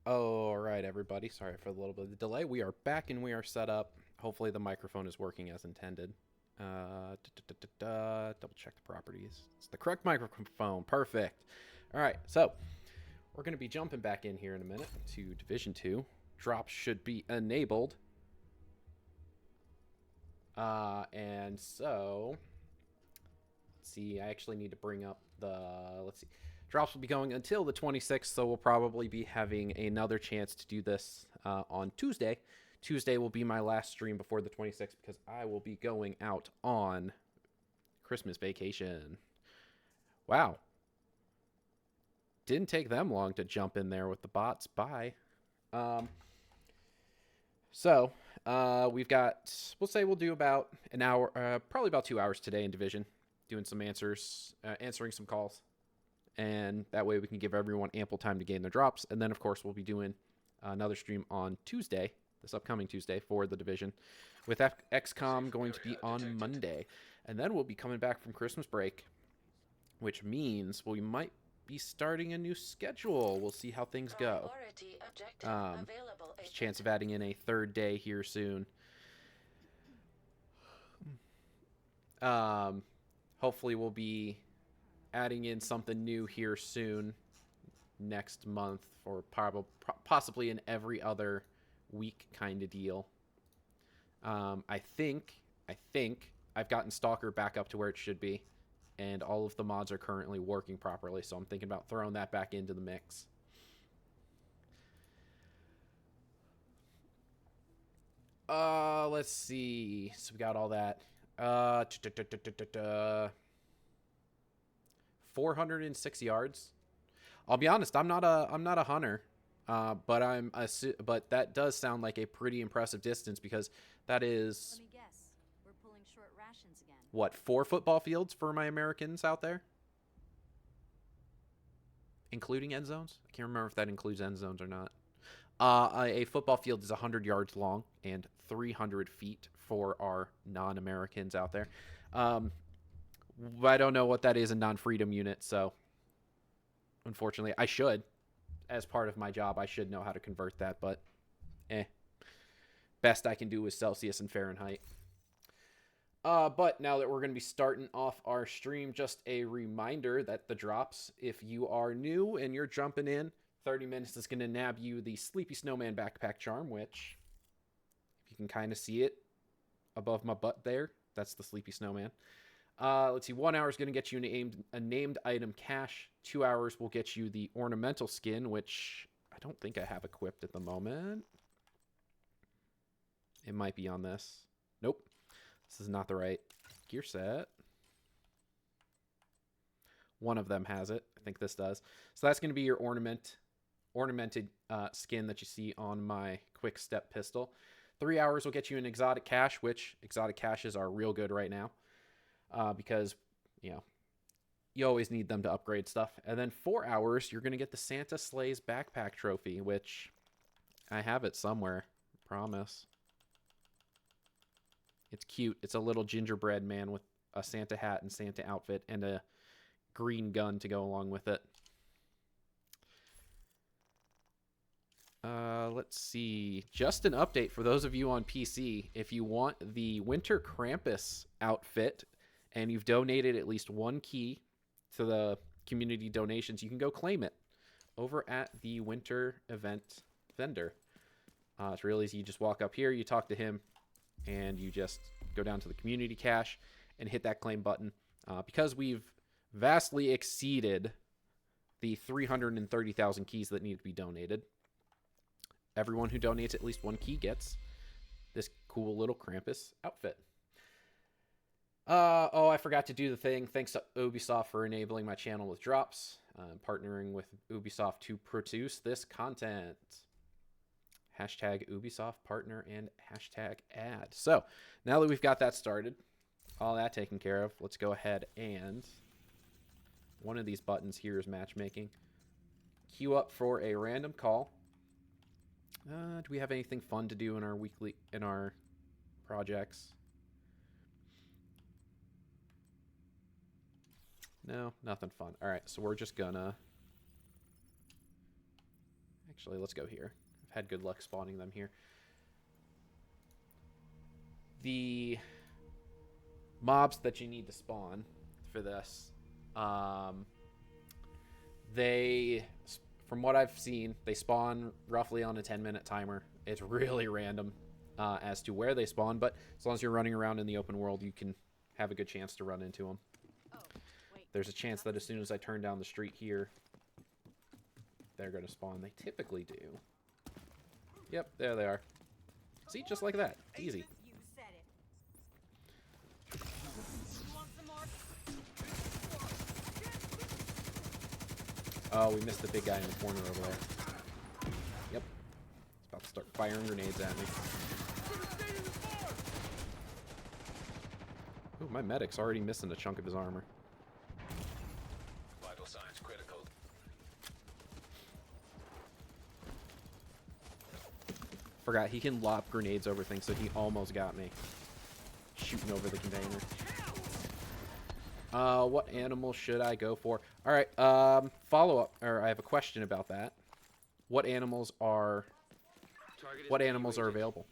All right, everybody. Sorry for a little bit of the delay. We are back and we are set up. Hopefully, the microphone is working as intended. Double check the properties. It's the correct microphone. Perfect. All right, so we're going to be jumping back in here in a minute to Division 2. Drops should be enabled. And so, let's see. I actually need to bring up the. Let's see. Drops will be going until the 26th, so we'll probably be having another chance to do this on Tuesday. Tuesday will be my last stream before the 26th because I will be going out on Christmas vacation. Wow. Didn't take them long to jump in there with the bots. Bye. So, we've got, we'll say we'll do about an hour, probably about 2 hours today in Division, doing some answering some calls. And that way we can give everyone ample time to gain their drops. And then, of course, we'll be doing another stream on Tuesday, this upcoming Tuesday, for the Division, with XCOM going to be on Monday. And then we'll be coming back from Christmas break, which means we might be starting a new schedule. We'll see how things go. There's a chance of adding in a third day here soon. Hopefully we'll be adding in something new here soon next month, or possibly an every other week kind of deal. I think I've gotten Stalker back up to where it should be, and all of the mods are currently working properly, so I'm thinking about throwing that back into the mix. Let's see. So we got all that. 406 yards. I'll be honest, I'm not a hunter, but but that does sound like a pretty impressive distance because that is. Let me guess. We're pulling short rations again. What, 4 football fields for my Americans out there, including end zones? I can't remember if that includes end zones or not. A football field is 100 yards long and 300 feet for our non-Americans out there. I don't know what that is in non-freedom units, so unfortunately, I should. As part of my job, I should know how to convert that, but best I can do is Celsius and Fahrenheit. But now that we're going to be starting off our stream, just a reminder that the drops, if you are new and you're jumping in, 30 minutes is going to nab you the Sleepy Snowman Backpack Charm, which, if you can kind of see it above my butt there, that's the Sleepy Snowman. Let's see, 1 hour is going to get you a named item cache. 2 hours will get you the ornamental skin, which I don't think I have equipped at the moment. It might be on this. Nope. This is not the right gear set. One of them has it. I think this does. So that's going to be your ornamented skin that you see on my quick step pistol. 3 hours will get you an exotic cache, which exotic caches are real good right now. Because, you always need them to upgrade stuff. And then 4 hours, you're going to get the Santa Sleigh's Backpack Trophy, which I have it somewhere. Promise. It's cute. It's a little gingerbread man with a Santa hat and Santa outfit and a green gun to go along with it. Let's see. Just an update for those of you on PC. If you want the Winter Krampus outfit, and you've donated at least 1 key to the community donations, you can go claim it over at the winter event vendor. It's real easy. You just walk up here, you talk to him, and you just go down to the community cache and hit that claim button. Because we've vastly exceeded the 330,000 keys that need to be donated, everyone who donates at least 1 key gets this cool little Krampus outfit. I forgot to do the thing. Thanks to Ubisoft for enabling my channel with drops. Partnering with Ubisoft to produce this content. Hashtag Ubisoft partner and hashtag ad. So, now that we've got that started, all that taken care of, let's go ahead and... One of these buttons here is matchmaking. Queue up for a random call. Do we have anything fun to do in our projects? No, nothing fun. All right, so we're just gonna Actually, let's go here. I've had good luck spawning them here. The mobs that you need to spawn for this, they, from what I've seen, they spawn roughly on a 10-minute timer. It's really random as to where they spawn, but as long as you're running around in the open world, you can have a good chance to run into them. There's a chance that as soon as I turn down the street here, they're going to spawn. They typically do. Yep, there they are. See, just like that. Easy. Oh, we missed the big guy in the corner over there. Yep. He's about to start firing grenades at me. Ooh, my medic's already missing a chunk of his armor. Vital signs critical. Forgot, he can lob grenades over things, so he almost got me. Shooting over the container. What animal should I go for? Alright, follow-up, or I have a question about that. What animals are available?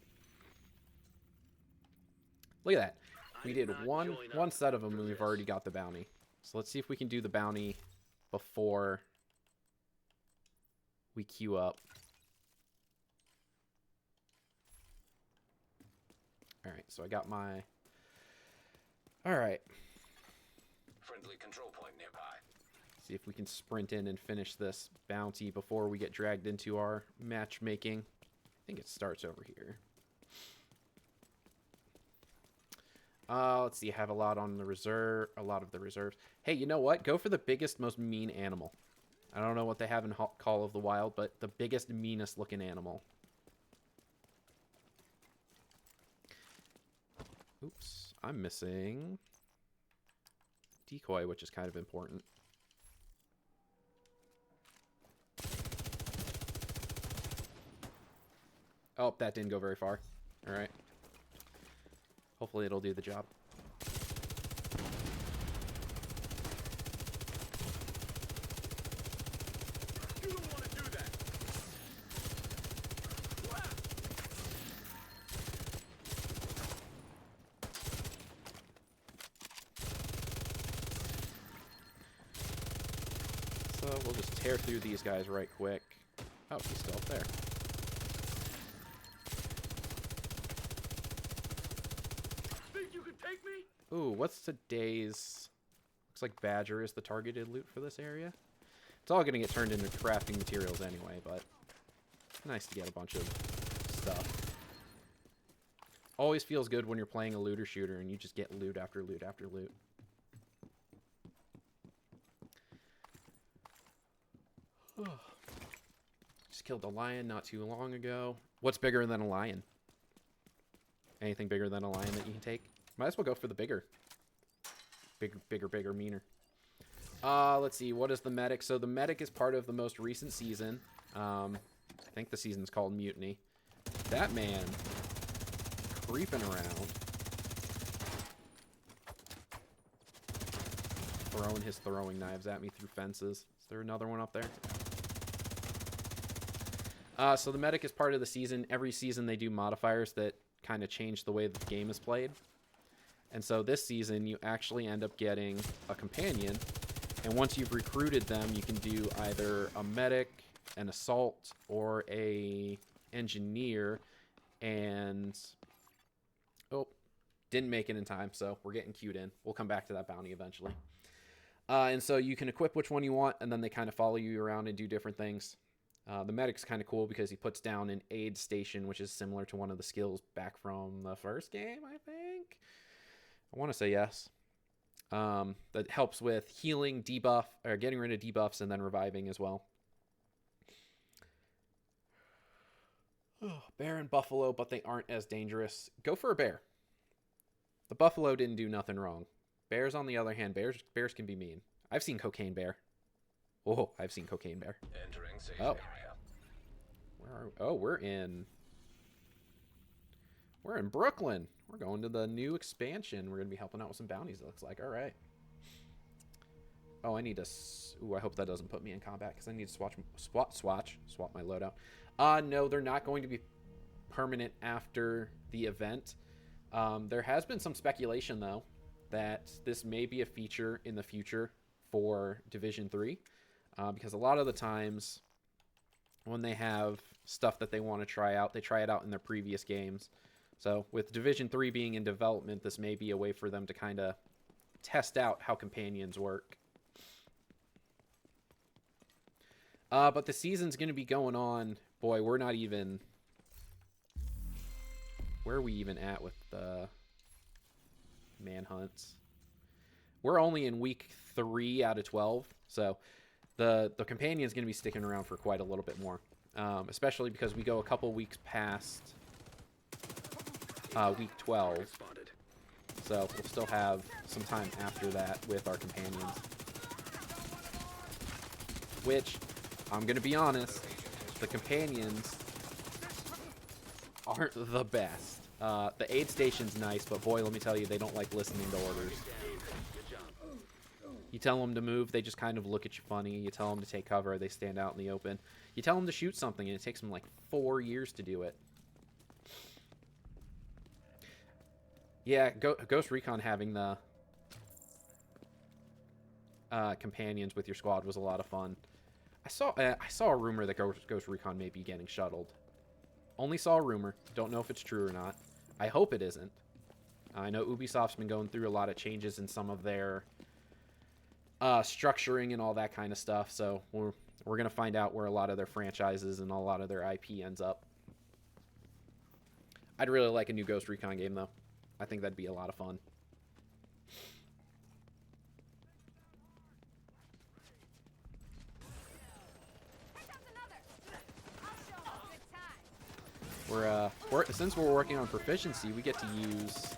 Look at that. We did one set of them and we've already got the bounty. So let's see if we can do the bounty before we queue up. Alright, so I got my... Alright. Friendly control point nearby. See if we can sprint in and finish this bounty before we get dragged into our matchmaking. I think it starts over here. Let's see. I have a lot on the reserve. A lot of the reserves. Hey, you know what? Go for the biggest, most mean animal. I don't know what they have in Call of the Wild, but the biggest, meanest looking animal. Oops. I'm missing decoy, which is kind of important. Oh, that didn't go very far. All right. Hopefully it'll do the job. You don't want to do that. So we'll just tear through these guys right quick. Oh, he's still up there. Ooh, what's today's... Looks like Badger is the targeted loot for this area. It's all going to get turned into crafting materials anyway, but nice to get a bunch of stuff. Always feels good when you're playing a looter shooter and you just get loot after loot after loot. Just killed a lion not too long ago. What's bigger than a lion? Anything bigger than a lion that you can take? Might as well go for the bigger. Bigger, meaner. Let's see. What is the medic? So the medic is part of the most recent season. I think the season's called Mutiny. That man creeping around. Throwing his throwing knives at me through fences. Is there another one up there? So the medic is part of the season. Every season they do modifiers that kind of change the way that the game is played. And so this season, you actually end up getting a companion. And once you've recruited them, you can do either a medic, an assault, or a engineer. And... oh, didn't make it in time, so we're getting queued in. We'll come back to that bounty eventually. And so you can equip which one you want, and then they kind of follow you around and do different things. The medic's kind of cool because he puts down an aid station, which is similar to one of the skills back from the first game, I think. I want to say yes. That helps with healing, debuff, or getting rid of debuffs, and then reviving as well. Oh, bear and buffalo, but they aren't as dangerous. Go for a bear. The buffalo didn't do nothing wrong. Bears, on the other hand, bears can be mean. I've seen Cocaine Bear. Oh, I've seen Cocaine Bear. Entering safe Oh. area. Where are we? Oh, we're in Brooklyn. We're going to the new expansion. We're going to be helping out with some bounties, it looks like. All right. Oh, I need to... Ooh, I hope that doesn't put me in combat, because I need to swap my loadout. No, they're not going to be permanent after the event. There has been some speculation, though, that this may be a feature in the future for Division 3, because a lot of the times when they have stuff that they want to try out, they try it out in their previous games. So with Division 3 being in development, this may be a way for them to kind of test out how companions work. But the season's going to be going on. Boy, we're not even... Where are we even at with the manhunts? We're only in week 3 out of 12, so the companion's going to be sticking around for quite a little bit more, especially because we go a couple weeks past week 12, so we'll still have some time after that with our companions. Which, I'm going to be honest, the companions aren't the best. The aid station's nice, but boy, let me tell you, they don't like listening to orders. You tell them to move, they just kind of look at you funny. You tell them to take cover, they stand out in the open. You tell them to shoot something, and it takes them like 4 years to do it. Yeah, Ghost Recon having the companions with your squad was a lot of fun. I saw a rumor that Ghost Recon may be getting shuttled. Only saw a rumor. Don't know if it's true or not. I hope it isn't. I know Ubisoft's been going through a lot of changes in some of their structuring and all that kind of stuff, so we're going to find out where a lot of their franchises and a lot of their IP ends up. I'd really like a new Ghost Recon game, though. I think that'd be a lot of fun. Since we're working on proficiency, we get to use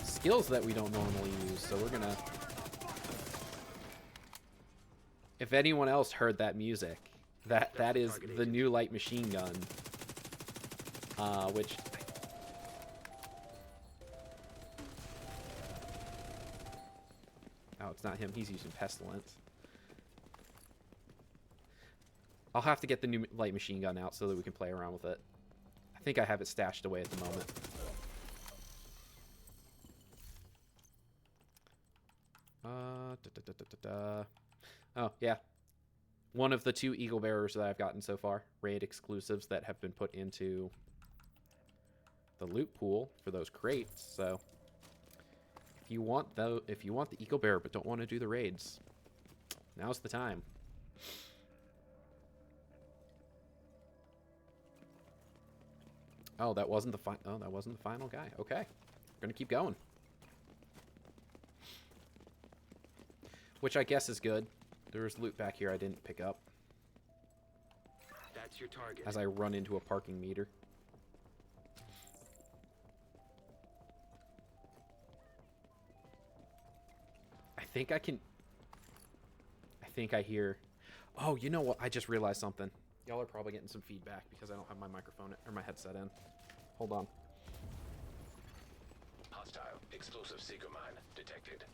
skills that we don't normally use, so we're gonna... If anyone else heard that music, that is the new light machine gun, which... Oh, it's not him. He's using Pestilence. I'll have to get the new light machine gun out so that we can play around with it. I think I have it stashed away at the moment. Oh, yeah. One of the 2 Eagle Bearers that I've gotten so far. Raid exclusives that have been put into the loot pool for those crates. So, if you want the Eagle Bearer but don't want to do the raids, now's the time. Oh, that wasn't the final guy. Okay. We're gonna keep going. Which I guess is good. There's loot back here I didn't pick up. That's your target. As I run into a parking meter. I think I hear... Oh, you know what? I just realized something. Y'all are probably getting some feedback because I don't have my microphone or my headset in. Hold on. Hostile explosive seeker mine detected.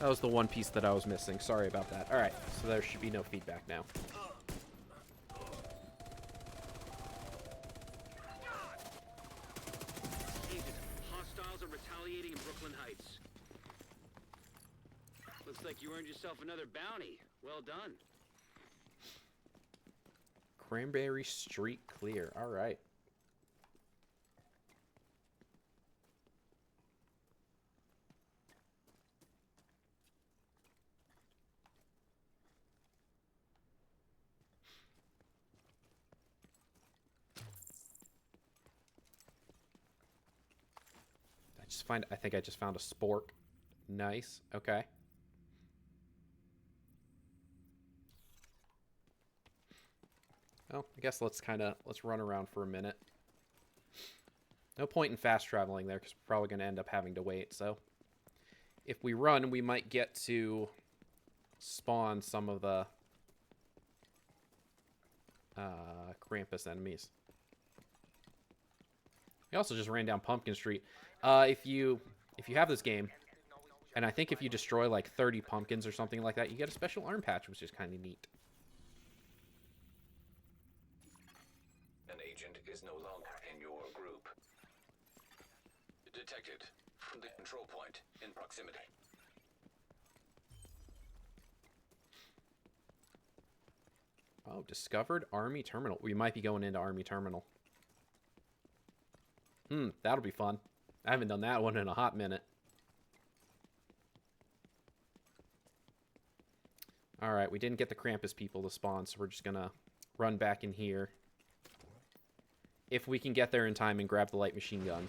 That was the one piece that I was missing. Sorry about that. Alright, so there should be no feedback now. Agent, hostiles are retaliating in Brooklyn Heights. Looks like you earned yourself another bounty. Well done. Cranberry Street clear. Alright. I think I just found a spork. Nice. Okay. Well, I guess let's run around for a minute. No point in fast traveling there because we're probably going to end up having to wait. So if we run, we might get to spawn some of the Krampus enemies. I also just ran down Pumpkin Street. If you have this game, and I think if you destroy like 30 pumpkins or something like that, you get a special arm patch, which is kind of neat. An agent is no longer in your group. Detected from the control point in proximity. Oh, discovered Army Terminal. We might be going into Army Terminal. That'll be fun. I haven't done that one in a hot minute. Alright, we didn't get the Krampus people to spawn, so we're just gonna run back in here. If we can get there in time and grab the light machine gun.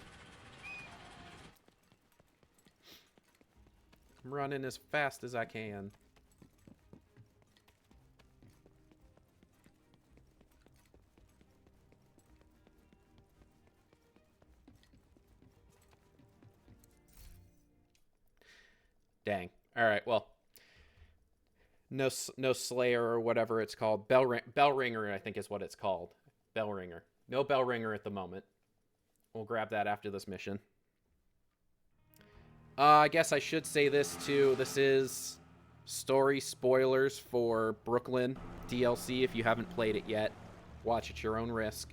I'm running as fast as I can. Dang. Alright, well. No Slayer or whatever it's called. Bell Ringer, I think is what it's called. Bell Ringer. No Bell Ringer at the moment. We'll grab that after this mission. I guess I should say this too. This is story spoilers for Brooklyn DLC. If you haven't played it yet, watch at your own risk.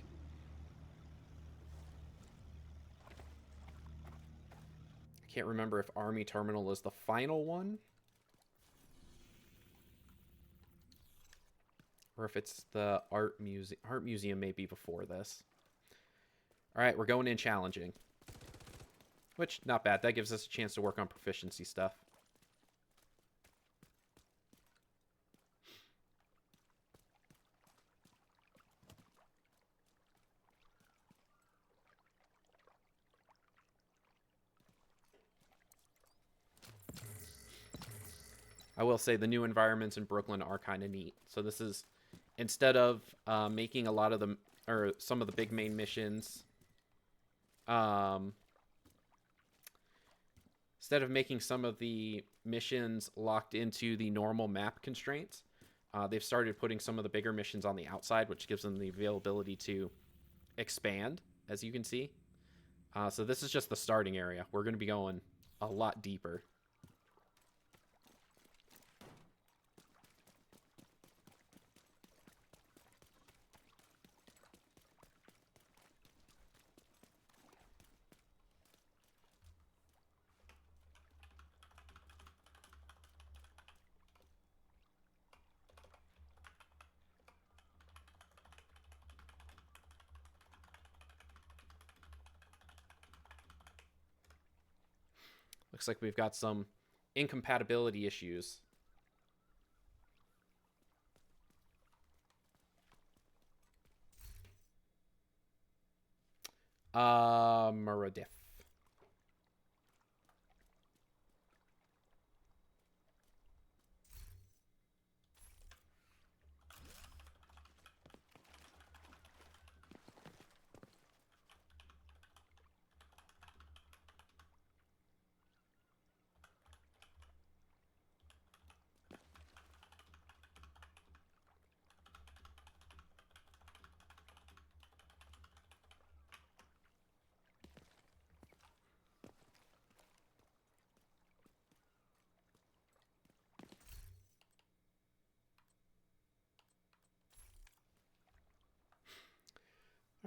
I can't remember if Army Terminal is the final one, or if it's the art museum. Art museum may be before this. All right, we're going in challenging. Which, not bad. That gives us a chance to work on proficiency stuff. I will say the new environments in Brooklyn are kind of neat. So this is, instead of making a lot of them, or some of the big main missions, instead of making some of the missions locked into the normal map constraints, they've started putting some of the bigger missions on the outside, which gives them the availability to expand, as you can see. So this is just the starting area. We're going to be going a lot deeper. Looks like we've got some incompatibility issues. Meredith.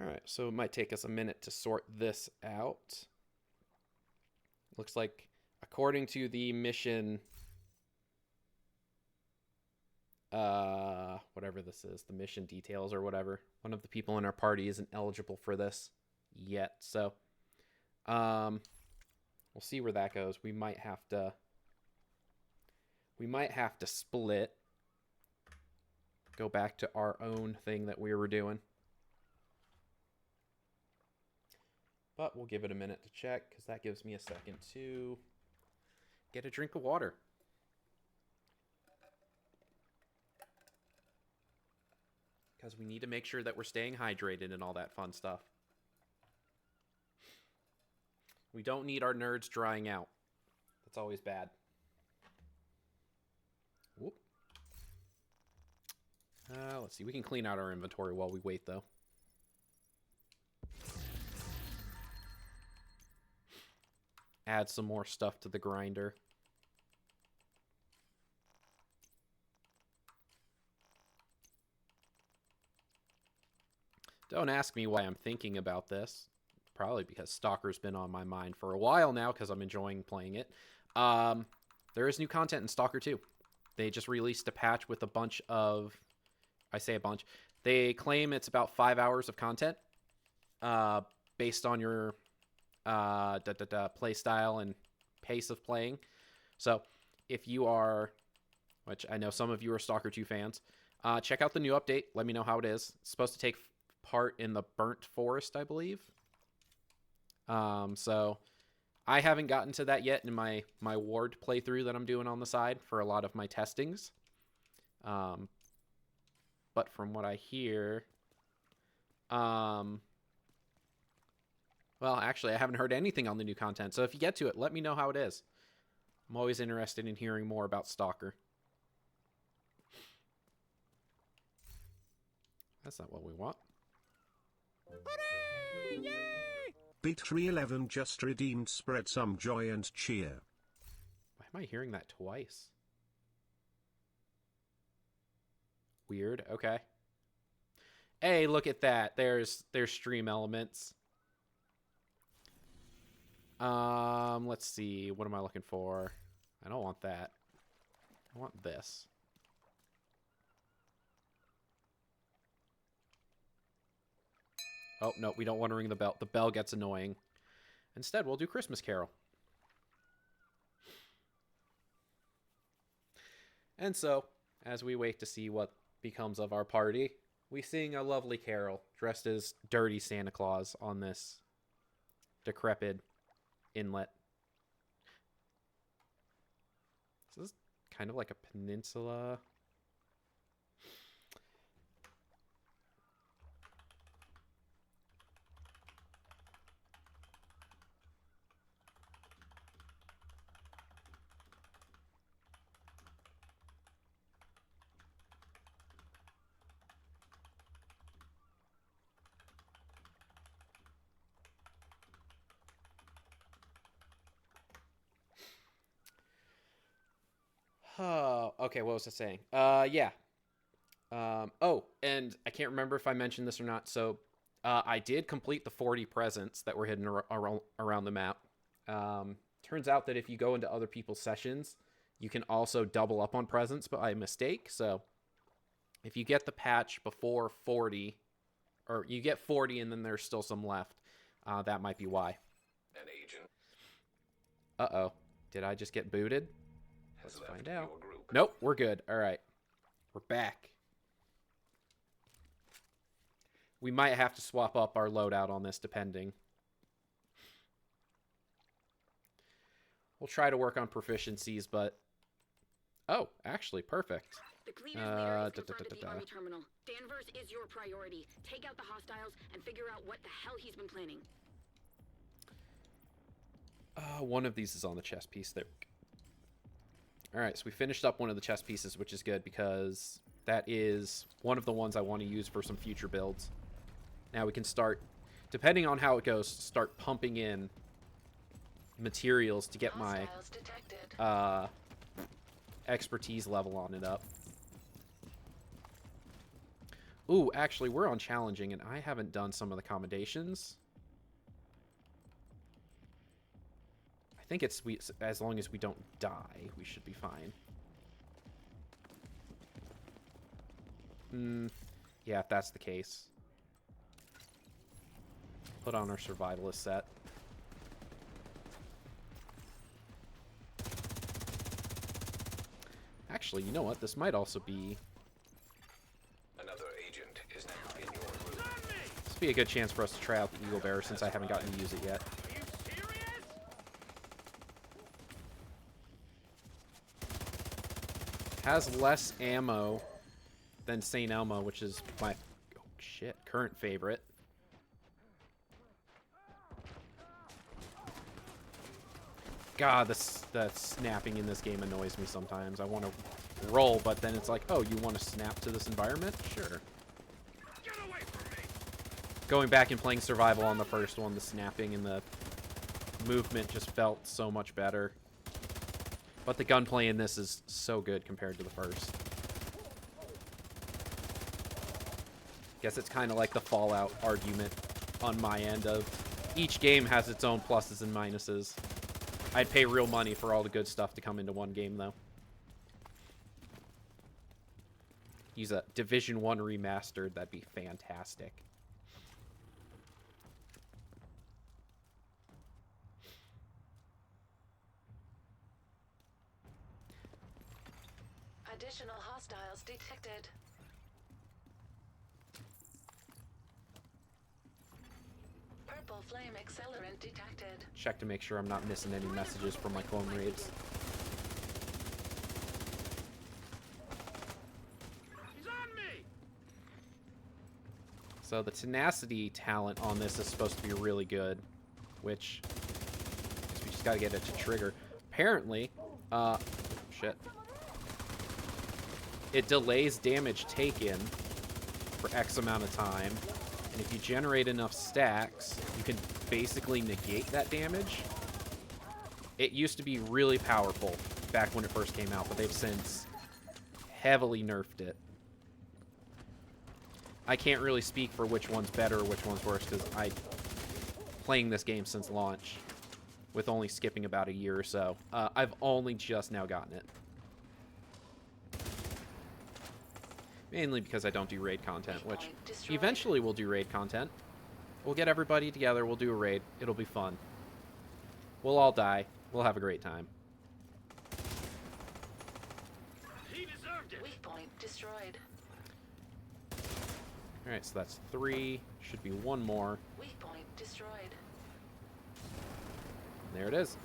All right, so it might take us a minute to sort this out. Looks like, according to the mission, whatever this is, the mission details or whatever, one of the people in our party isn't eligible for this yet. So, we'll see where that goes. We might have to split, go back to our own thing that we were doing. But we'll give it a minute to check, because that gives me a second to get a drink of water. Because we need to make sure that we're staying hydrated and all that fun stuff. We don't need our nerds drying out. That's always bad. Whoop. Let's see. We can clean out our inventory while we wait, though. add some more stuff to the grinder. Don't ask me why I'm thinking about this. Probably because Stalker's been on my mind for a while now because I'm enjoying playing it. There is new content in Stalker 2. They just released a patch with a bunch of... I say a bunch. They claim it's about 5 hours of content based on your play style and pace of playing. So if you are... Which I know some of you are Stalker 2 fans. Check out the new update. Let me know how it is. It's supposed to take part in the Burnt Forest, I believe. So I haven't gotten to that yet in my Ward playthrough that I'm doing on the side for a lot of my testings. But from what I hear, well, actually, I haven't heard anything on the new content. So if you get to it, let me know how it is. I'm always interested in hearing more about Stalker. That's not what we want. Hooray! Yay! Beat311 just redeemed. Spread some joy and cheer. Why am I hearing that twice? Weird. Okay. Hey, look at that. There's stream elements. Let's see. What am I looking for? I don't want that. I want this. Oh, no, we don't want to ring the bell. The bell gets annoying. Instead, we'll do Christmas Carol. And so, as we wait to see what becomes of our party, we sing a lovely carol dressed as dirty Santa Claus on this decrepit inlet. This is kind of like a peninsula. Oh, okay, what was I saying? Yeah. Oh, and I can't remember if I mentioned this or not. So, I did complete the 40 presents that were hidden around the map. Turns out that if you go into other people's sessions, you can also double up on presents by mistake. So, if you get the patch before 40, or you get 40 and then there's still some left, that might be why. An agent Uh-oh. Did I just get booted? has Let's left find out. your group. Nope, we're good. All right. We're back. We might have to swap up our loadout on this, depending. We'll try to work on proficiencies, but... Oh, actually, perfect. The cleaner's lair is confirmed at the da. army terminal. Danvers is your priority. Take out the hostiles and figure out what the hell he's been planning. One of these is on the chest piece. There. All right, so we finished up one of the chest pieces, which is good because that is one of the ones I want to use for some future builds. Now we can start, depending on how it goes, start pumping in materials to get my expertise level on it up. Ooh, actually, we're on challenging, and I haven't done some of the commendations. I think it's as long as we don't die, we should be fine. Yeah, if that's the case. Put on our survivalist set. Actually, you know what? This might also be... Another agent is now in your group. This would be a good chance for us to try out the Eagle Bearer since I haven't gotten to use it yet. Are you serious? Has less ammo than St. Elmo, which is my current favorite. God, the snapping in this game annoys me sometimes. I want to roll, but then it's like, oh, you want to snap to this environment? Sure. Get away from me! Going back and playing survival on the first one, the snapping and the movement just felt so much better. But the gunplay in this is so good compared to the first. Guess it's kind of like the Fallout argument on my end of each game has its own pluses and minuses. I'd pay real money for all the good stuff to come into one game, though. Use a Division 1 remastered, that'd be fantastic. Additional hostiles detected. Purple flame accelerant detected. Check to make sure I'm not missing any messages from my clone raids. He's on me! So the tenacity talent on this is supposed to be really good, which I guess we just gotta get it to trigger. Apparently, shit. It delays damage taken for X amount of time, and if you generate enough stacks, you can basically negate that damage. It used to be really powerful back when it first came out, but they've since heavily nerfed it. I can't really speak for which one's better or which one's worse, because I'm playing this game since launch, with only skipping about a year or so. I've only just now gotten it. Mainly because I don't do raid content, which eventually we'll do raid content. We'll get everybody together, we'll do a raid. It'll be fun. We'll all die. We'll have a great time. He deserved it! Weak point destroyed. Alright, so that's 3. Should be 1 more. Weak point destroyed. There it is.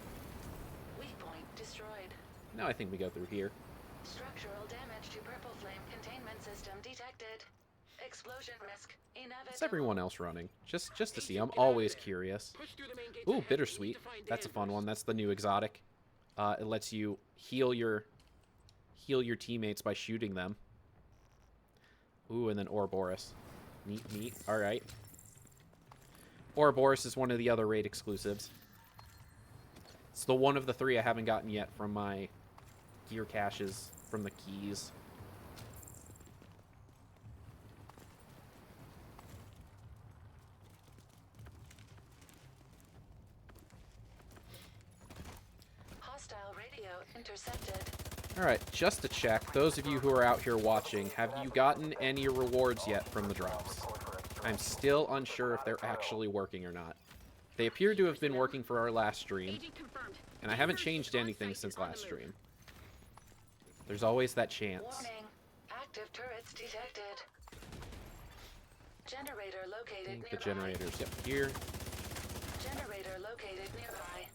Weak point destroyed. Now I think we go through here. Structural damage to purple flame containment system detected. Explosion risk inevitable. What's everyone else running? Just to see. I'm always curious. Push through the main gates Ooh, ahead. We need bittersweet. to find That's a fun Danvers. one. That's the new exotic. It lets you heal your teammates by shooting them. Ooh, and then Ouroboros. Neat, neat. All right. Ouroboros is one of the other raid exclusives. It's the one of the 3 I haven't gotten yet from my gear caches from the keys. Hostile radio intercepted. Alright, just to check, those of you who are out here watching, have you gotten any rewards yet from the drops? I'm still unsure if they're actually working or not. They appear to have been working for our last stream, Agent confirmed. and I haven't changed anything since last stream. There's always that chance. Warning. Active turrets detected. Generator I located think nearby. the generators, yep, here. Generator located nearby.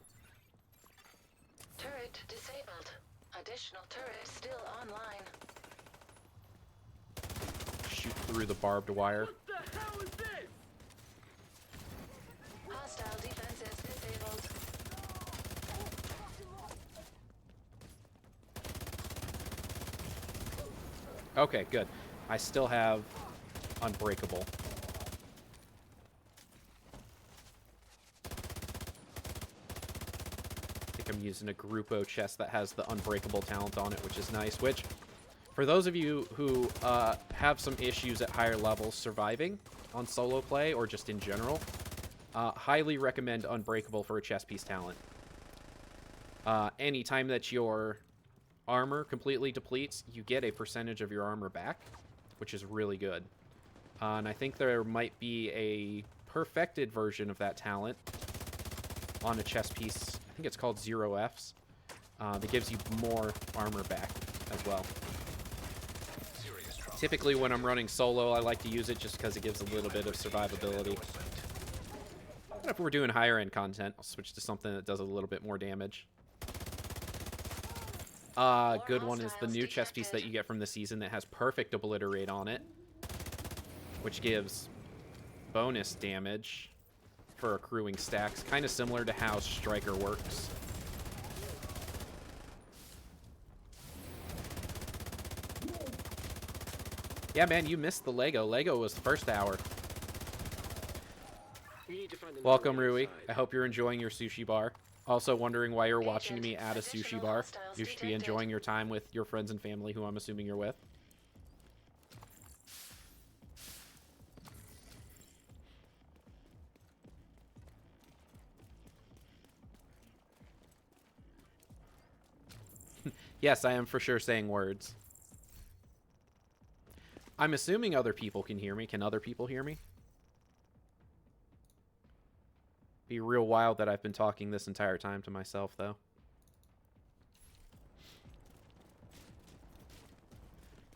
Turret disabled. Additional turret still online. Shoot through the barbed wire. What the hell is this? Hostile defenses disabled. Okay, good. I still have Unbreakable. I think I'm using a Grupo chest that has the Unbreakable talent on it, which is nice. Which, for those of you who have some issues at higher levels surviving on solo play or just in general, highly recommend Unbreakable for a chest piece talent. Anytime that your armor completely depletes, you get a percentage of your armor back, which is really good. And I think there might be a perfected version of that talent on a chest piece. I think it's called 0Fs. That gives you more armor back as well. Serious trouble. Typically when I'm running solo, I like to use it just because it gives a little bit of survivability. But if we're doing higher end content, I'll switch to something that does a little bit more damage. Good one is the new chest piece that you get from the season that has perfect obliterate on it, which gives bonus damage for accruing stacks, kind of similar to how Striker works. Yeah, man, you missed the Lego. Lego was the first hour. You need to find another Welcome, way Rui. inside. I hope you're enjoying your sushi bar. Also wondering why you're watching me at a sushi bar. You should be enjoying your time with your friends and family, who I'm assuming you're with. Yes, I am for sure saying words. I'm assuming other people can hear me. Can other people hear me? Be real wild that I've been talking this entire time to myself, though.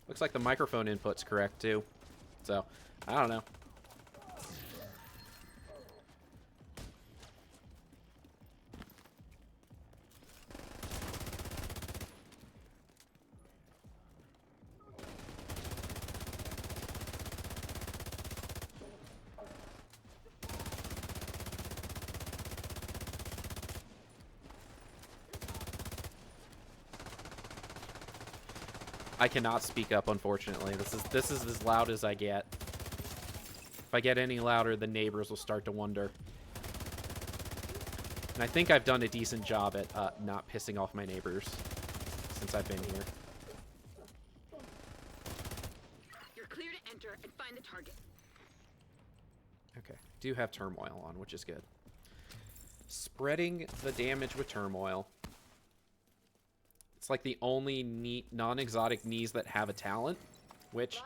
Looks like the microphone input's correct, too. So, I don't know. I cannot speak up, unfortunately. This is as loud as I get. If I get any louder, the neighbors will start to wonder. And I think I've done a decent job at not pissing off my neighbors since I've been here. You're clear to enter and find the target. Okay, do have turmoil on, which is good. Spreading the damage with turmoil. It's like the only neat non-exotic knees that have a talent, which,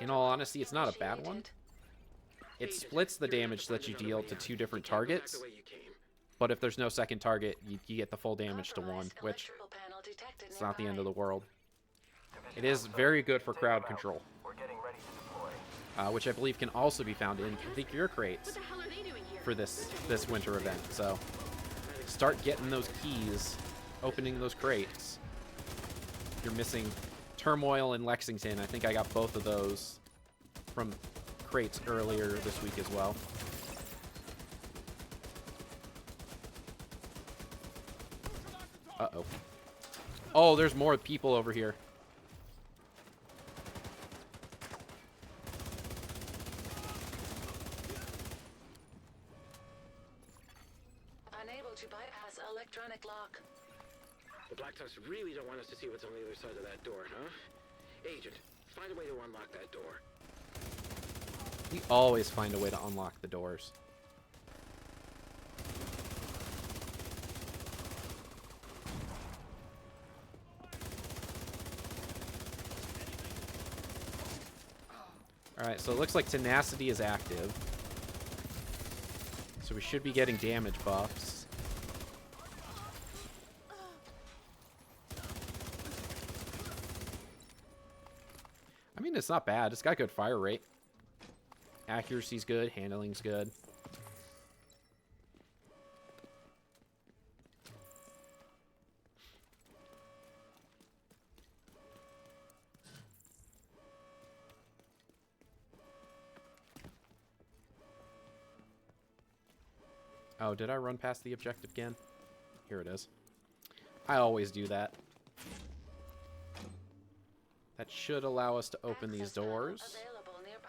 in all honesty, it's not a bad one. It splits the damage that you deal to 2 different targets, but if there's no second target, you get the full damage to 1, which is not the end of the world. It is very good for crowd control, which I believe can also be found in the gear crates What the hell are they doing here? for this winter event. So start getting those keys, opening those crates. You're missing Turmoil in Lexington. I think I got both of those from crates earlier this week as well. Uh-oh. Oh, there's more people over here. Unable to bypass electronic lock. The Black Tusk really don't want us to see what's on the other side of that door, huh? Agent, find a way to unlock that door. We always find a way to unlock the doors. Alright, so it looks like Tenacity is active. So we should be getting damage buffs. I mean, it's not bad. It's got good fire rate. Accuracy's good. Handling's good. Oh, did I run past the objective again? Here it is. I always do that. That should allow us to open these doors. Available nearby.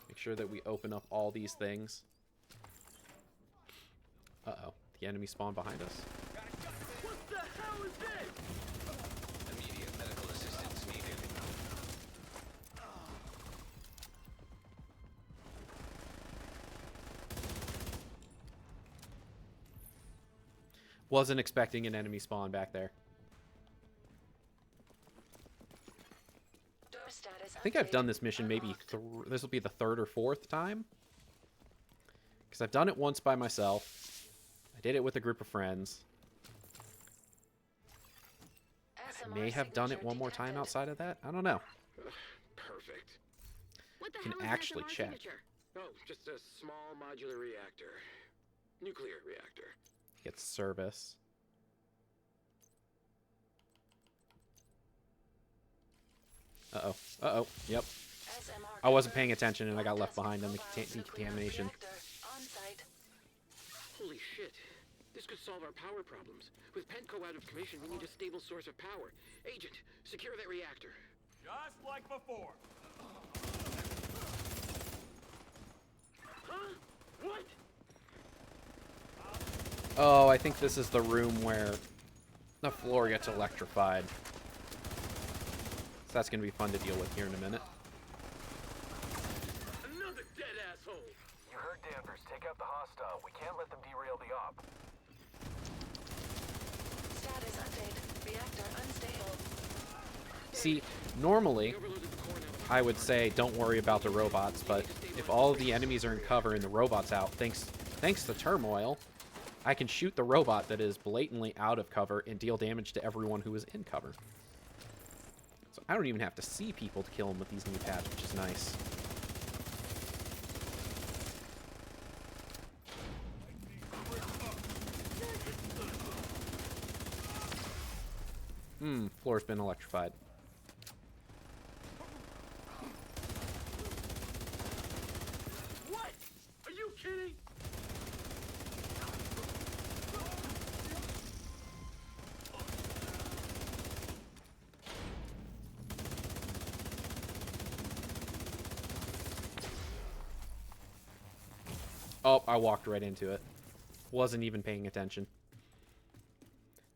Make sure that we open up all these things. Uh-oh. The enemy spawned behind us. What the hell is this? Immediate medical assistance needed. Wasn't expecting an enemy spawn back there. Door status I think I've done this mission maybe this will be the 3rd or 4th time. Because I've done it once by myself. I did it with a group of friends. I may have done it one more time outside of that. I don't know. Perfect. What the Can hell is actually SMR check. signature? Oh, just a small modular reactor. Nuclear reactor. Get service. Uh-oh. Uh-oh. Yep. I wasn't paying attention and I got left behind on the decontamination. On site. Holy shit. This could solve our power problems. With Penco out of commission, we need a stable source of power. Agent, secure that reactor. Just like before. Huh? What? Oh, I think this is the room where the floor gets electrified. So that's going to be fun to deal with here in a minute. Another dead asshole. You heard Danvers. Take out the hostile. We can't let them derail the op. Status update. Reactor unstable. See, normally I would say don't worry about the robots, but if all of the enemies are in cover and the robot's out, thanks to turmoil, I can shoot the robot that is blatantly out of cover and deal damage to everyone who is in cover. So I don't even have to see people to kill them with these new pads, which is nice. Floor's been electrified. What? Are you kidding? Oh, I walked right into it. Wasn't even paying attention.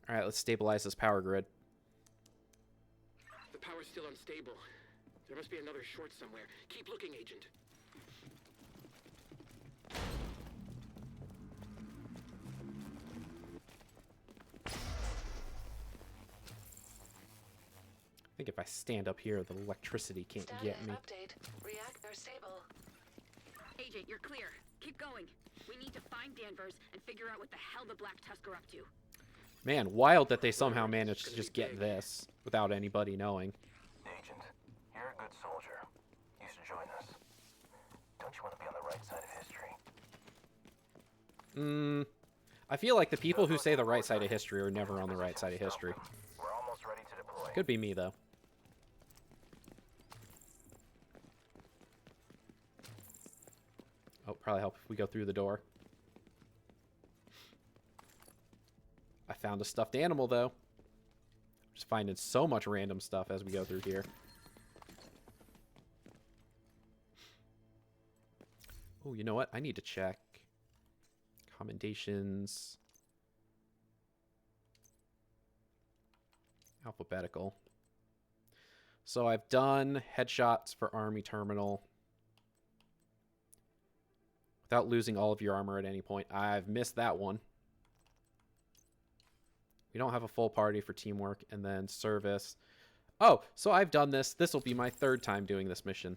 Alright, let's stabilize this power grid. The power's still unstable. There must be another short somewhere. Keep looking, Agent. I think if I stand up here, the electricity can't Status get me. update. Reactor stable. Agent, you're clear. Keep going. We need to find Danvers and figure out what the hell the Black Tusk are up to. Man, wild that they somehow managed to just get this without anybody knowing. Agent, you're a good soldier. You should join us. Don't you want to be on the right side of history? I feel like the people who say the right side of history are never on the right side of history. We're almost ready to deploy. Could be me, though. Oh, probably help if we go through the door. I found a stuffed animal, though. Just finding so much random stuff as we go through here. Oh, you know what? I need to check. Commendations. Alphabetical. So I've done headshots for Army Terminal without losing all of your armor at any point. I've missed that one. We don't have a full party for teamwork, and then service. Oh, so I've done this. This will be my third time doing this mission.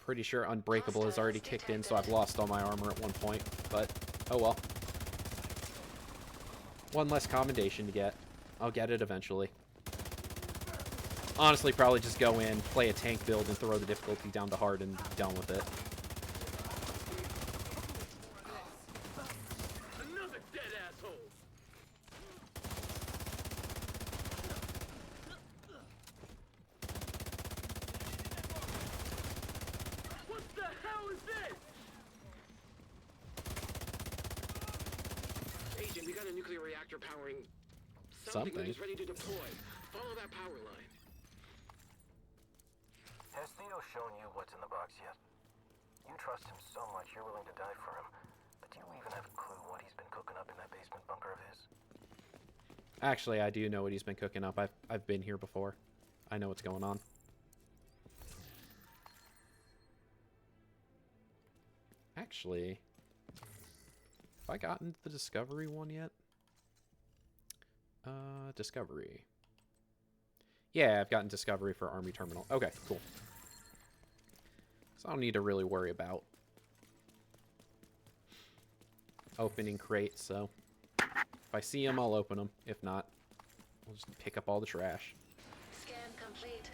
Pretty sure Unbreakable has already kicked in, so I've lost all my armor at one point. But, oh well. One less commendation to get. I'll get it eventually. Honestly, probably just go in, play a tank build, and throw the difficulty down to hard and be done with it. Another dead asshole. What the hell is this? Agent, we got a nuclear reactor powering something that Something. is ready to deploy. Follow that power line. Has Theo shown you what's in the box yet? You trust him so much you're willing to die for him. But do you even have a clue what he's been cooking up in that basement bunker of his? Actually, I do know what he's been cooking up. I've been here before. I know what's going on. Actually, have I gotten the Discovery one yet? Discovery. Yeah, I've gotten Discovery for Army Terminal. Okay, cool. So I don't need to really worry about opening crates, so if I see them, I'll open them. If not, we'll just pick up all the trash. Scan complete.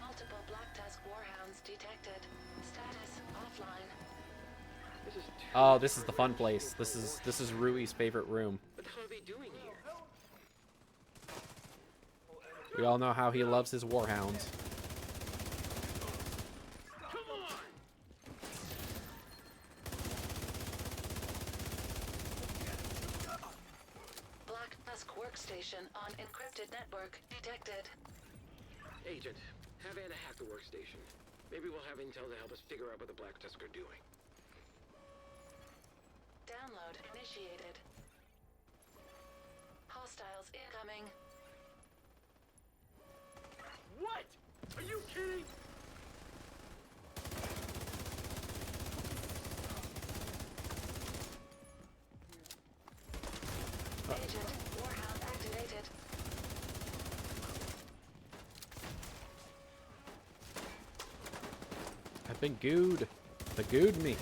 Multiple Black Tusk warhounds detected. Status offline. This is Oh, this is the fun place. This is Rui's favorite room. what the hell are they doing here? We all know how he loves his warhounds. Come on! Black Tusk workstation on encrypted network detected. Agent, Have Anna hack the workstation. Maybe we'll have intel to help us figure out what the Black Tusk are doing. Download initiated. Hostiles incoming. What? Are you kidding? Agent, Warhound activated. I've been gooed. They gooed me.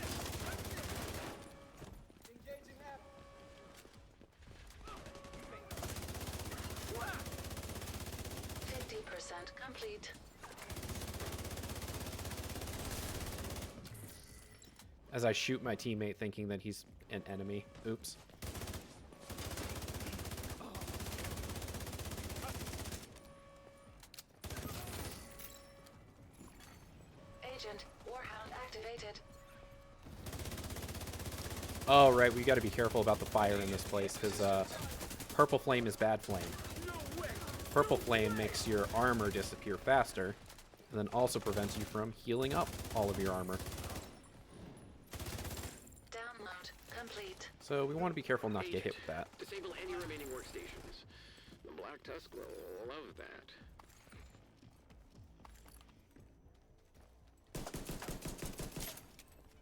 50% complete. As I shoot my teammate thinking that he's an enemy. Oops. Agent, Warhound activated. Oh, right. We got to be careful about the fire in this place because purple flame is bad flame. Purple flame makes your armor disappear faster and then also prevents you from healing up all of your armor. Download complete. So we want to be careful not to get hit with that. Disable any remaining workstations. The Black Tusk will love that.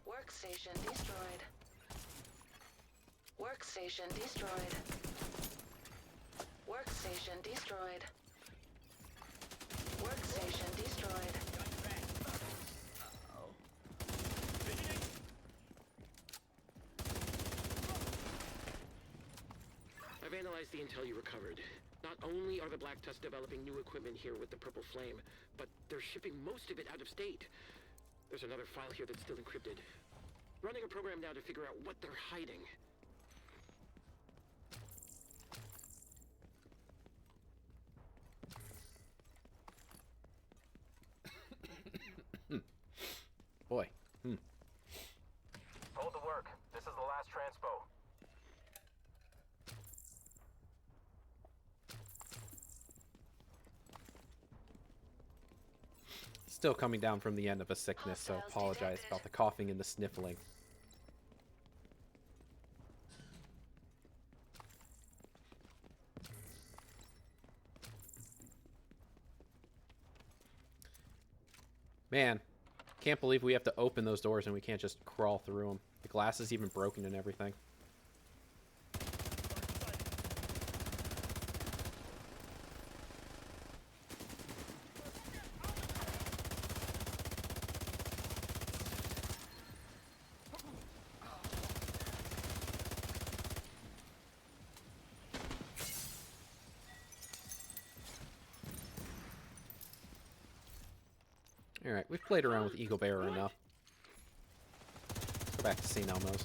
Workstation destroyed. Workstation destroyed. Workstation destroyed. Workstation destroyed. I've analyzed the intel you recovered. Not only are the Black Tusk developing new equipment here with the Purple Flame, but they're shipping most of it out of state. There's another file here that's still encrypted. Running a program now to figure out what they're hiding. Boy. Hold the work. This is the last transpo. Still coming down from the end of a sickness, so Hostiles apologize detected. about the coughing and the sniffling. Man, can't believe we have to open those doors and we can't just crawl through them. The glass is even broken and everything. Alright, we've played around with Eagle Bearer enough. Let's go back to St. Elmo's.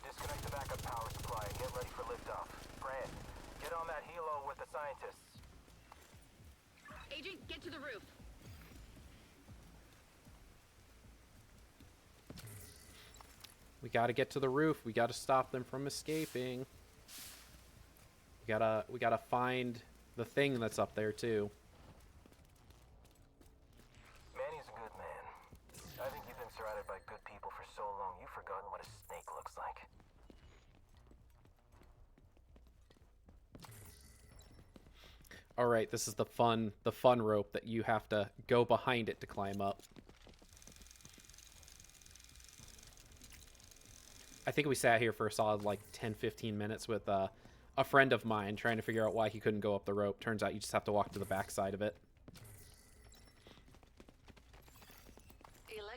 Disconnect the backup power supply and get ready for liftoff. Fran, get on that helo with the scientists. Agent, get to the roof. We gotta get to the roof. We gotta stop them from escaping. We gotta find the thing that's up there too. Manny's a good man. I think you've been surrounded by good people for so long, you've forgotten what a snake looks like. All right, this is the fun rope that you have to go behind it to climb up. I think we sat here for a solid like 10-15 minutes with a friend of mine trying to figure out why he couldn't go up the rope. Turns out you just have to walk to the back side of it.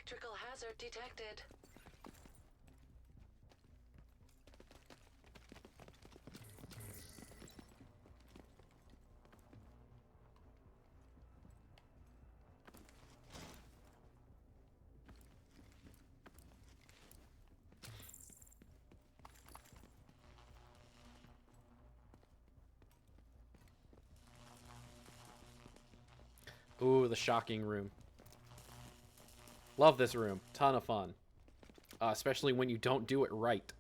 Electrical hazard detected. Ooh, the shocking room. Love this room. Ton of fun. Especially when you don't do it right.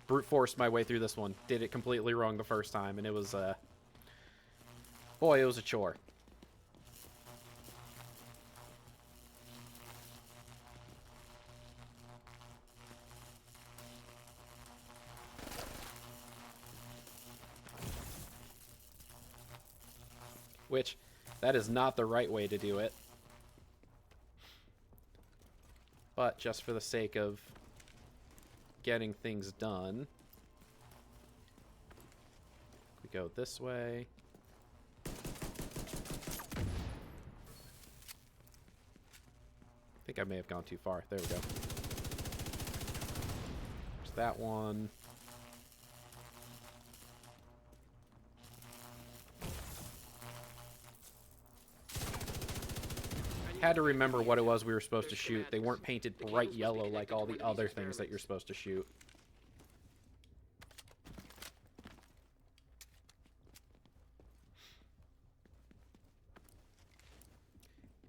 Brute forced my way through this one. Did it completely wrong the first time, and it was, boy, it was a chore. Which, that is not the right way to do it. But just for the sake of getting things done, we go this way. I think I may have gone too far. There we go. There's that one. Had to remember what it was we were supposed to shoot. They weren't painted bright yellow like all the other things that you're supposed to shoot.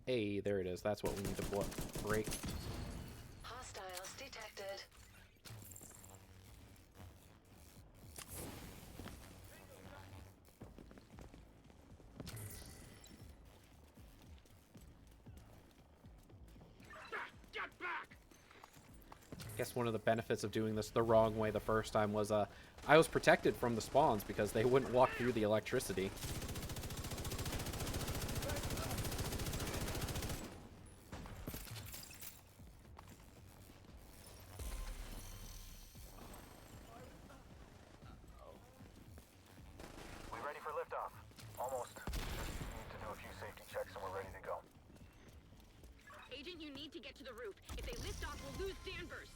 Hey, there it is. That's what we need to break. Hostiles detected. Get back! I guess one of the benefits of doing this the wrong way the first time was I was protected from the spawns because they wouldn't walk through the electricity. We ready for liftoff? Almost. Just need to do a few safety checks and we're ready to go. Agent, you need to get to the roof. If they lift off, we'll lose Danvers.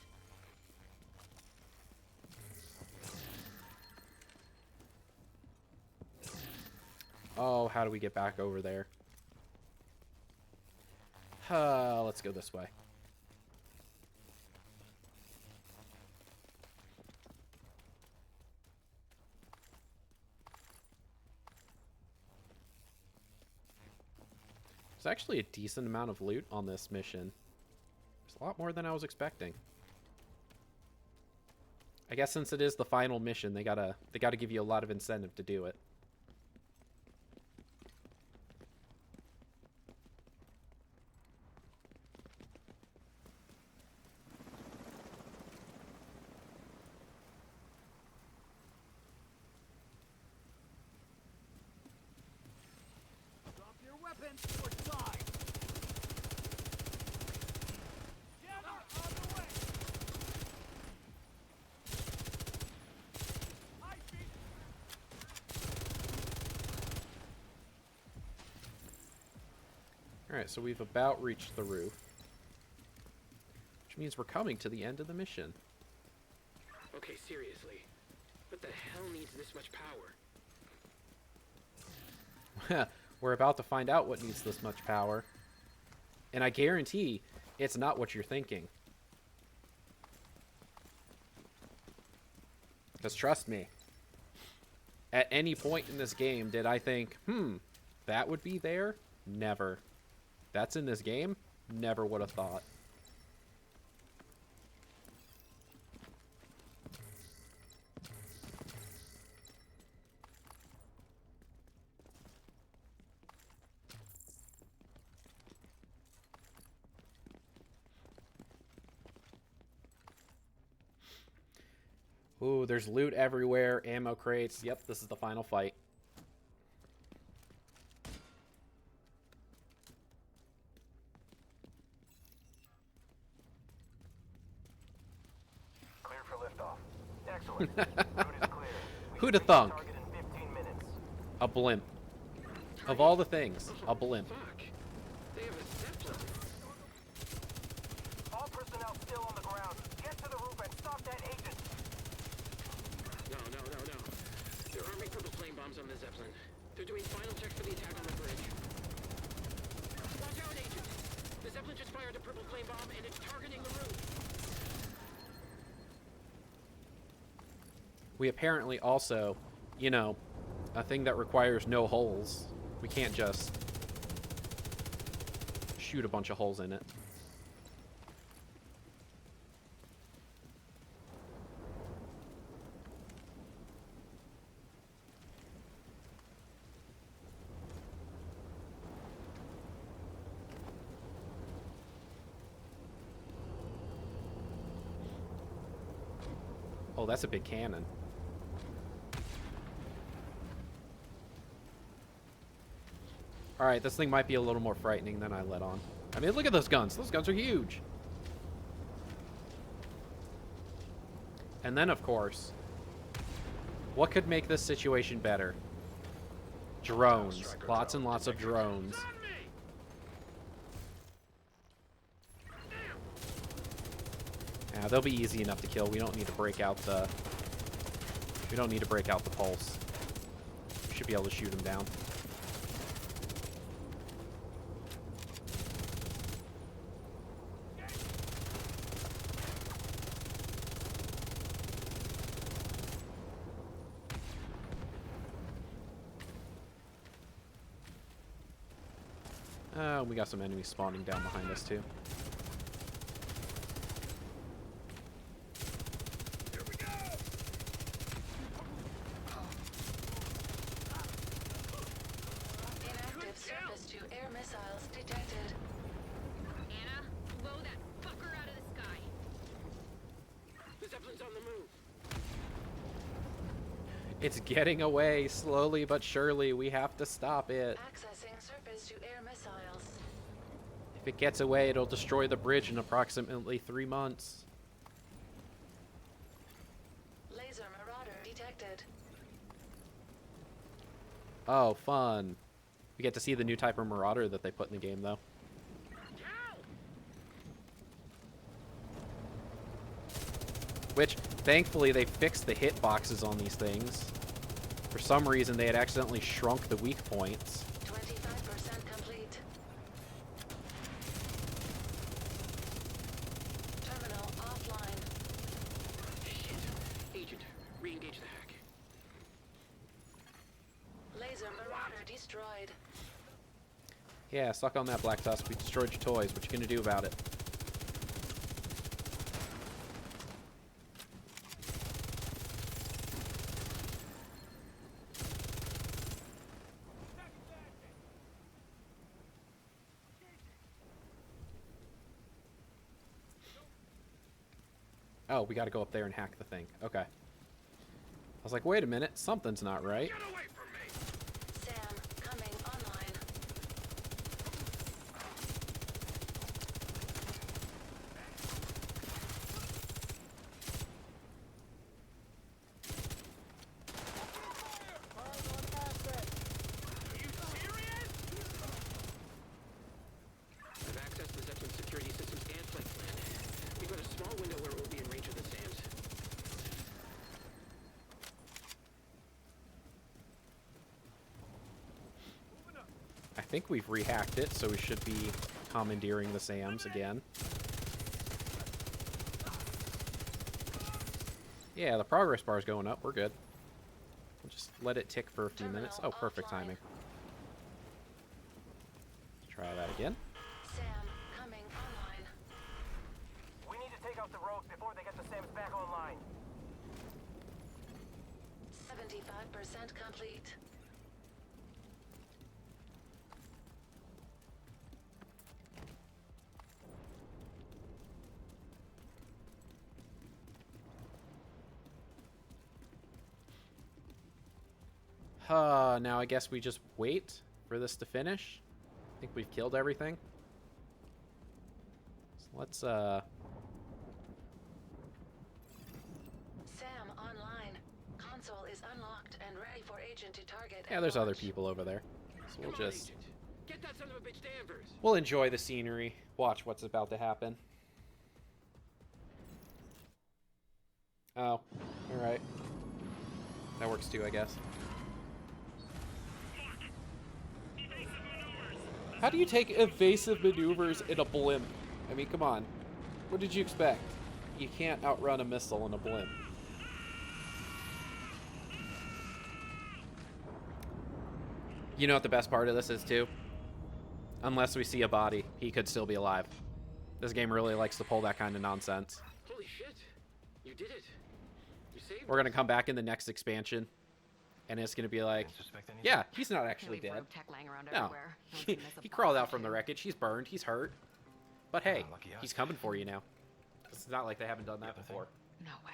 Oh, how do we get back over there? Let's go this way. There's actually a decent amount of loot on this mission. There's a lot more than I was expecting. I guess since it is the final mission, they gotta give you a lot of incentive to do it. Drop your weapons or die! Get out of the way! High feet! Alright, so we've about reached the roof. Which means we're coming to the end of the mission. Okay, seriously. What the hell needs this much power? We're about to find out what needs this much power. And I guarantee it's not what you're thinking. Because trust me, at any point in this game did I think, that would be there? Never. That's in this game? Never would have thought. Ooh, there's loot everywhere, ammo crates. Yep, this is the final fight. Clear for liftoff. Excellent. Route is clear. We Who'da can reach thunk? target in 15 minutes. A blimp. Of all the things, a blimp. Fuck. They have a step ladder. that agent. No. There are arming purple flame bombs on the Zeppelin. They're doing final checks for the attack on the bridge. Watch out, Agent! The Zeppelin just fired a purple flame bomb and it's targeting the roof. We apparently also, you know, a thing that requires no holes. We can't just shoot a bunch of holes in it. Oh, that's a big cannon. Alright, this thing might be a little more frightening than I let on. I mean, look at those guns. Those guns are huge. And then, of course, what could make this situation better? Drones. Lots and lots of drones. Yeah, they'll be easy enough to kill. We don't need to break out the... We don't need to break out the pulse. We should be able to shoot them down. We got some enemies spawning down behind us, too. Here we go! Inactive surface-to-air missiles detected. Anna, blow that fucker out of the sky. The Zeppelin's on the move. It's getting away, slowly but surely. We have to stop it. Accessing surface-to-air missiles. If it gets away, it'll destroy the bridge in approximately 3 months. Laser marauder detected. Oh, fun. We get to see the new type of marauder that they put in the game, though. Which, thankfully, they fixed the hitboxes on these things. For some reason, they had accidentally shrunk the weak points. 25% complete. Terminal offline. Shit. Agent, re-engage the hack. Laser marauder destroyed. Yeah, suck on that, Black Tusk. We destroyed your toys. What you gonna do about it? Oh, we gotta go up there and hack the thing. Okay. I was like, wait a minute. Something's not right. Get away from me! Sam coming online. I've accessed the Zeppelin security systems and flight plan. We've got a small window where we'll be in range of the SAMs. I think we've rehacked it, so we should be commandeering the SAMs again. Yeah, the progress bar is going up. We're good. We'll just let it tick for a few minutes. Oh, perfect timing. Let's try that again. Sam coming online. We need to take out the rogues before they get the SAMs back online. 75% complete. Now I guess we just wait for this to finish. I think we've killed everything. So let's, Sam online. Console is unlocked and ready for agent to target. yeah, at there's other launch. people over there. So we'll Come on, just, Agent. Get that son of a bitch Danvers! we'll enjoy the scenery. Watch what's about to happen. Oh, alright. That works too, I guess. How do you take evasive maneuvers in a blimp? I mean, come on. What did you expect? You can't outrun a missile in a blimp. You know what the best part of this is, too? Unless we see a body, he could still be alive. This game really likes to pull that kind of nonsense. Holy shit! You did it. You saved. We're going to come back in the next expansion, and it's going to be like, yeah, he's not actually dead. No, he crawled out from the wreckage. He's burned. He's hurt. But hey, he's coming for you now. It's not like they haven't done that before. No way.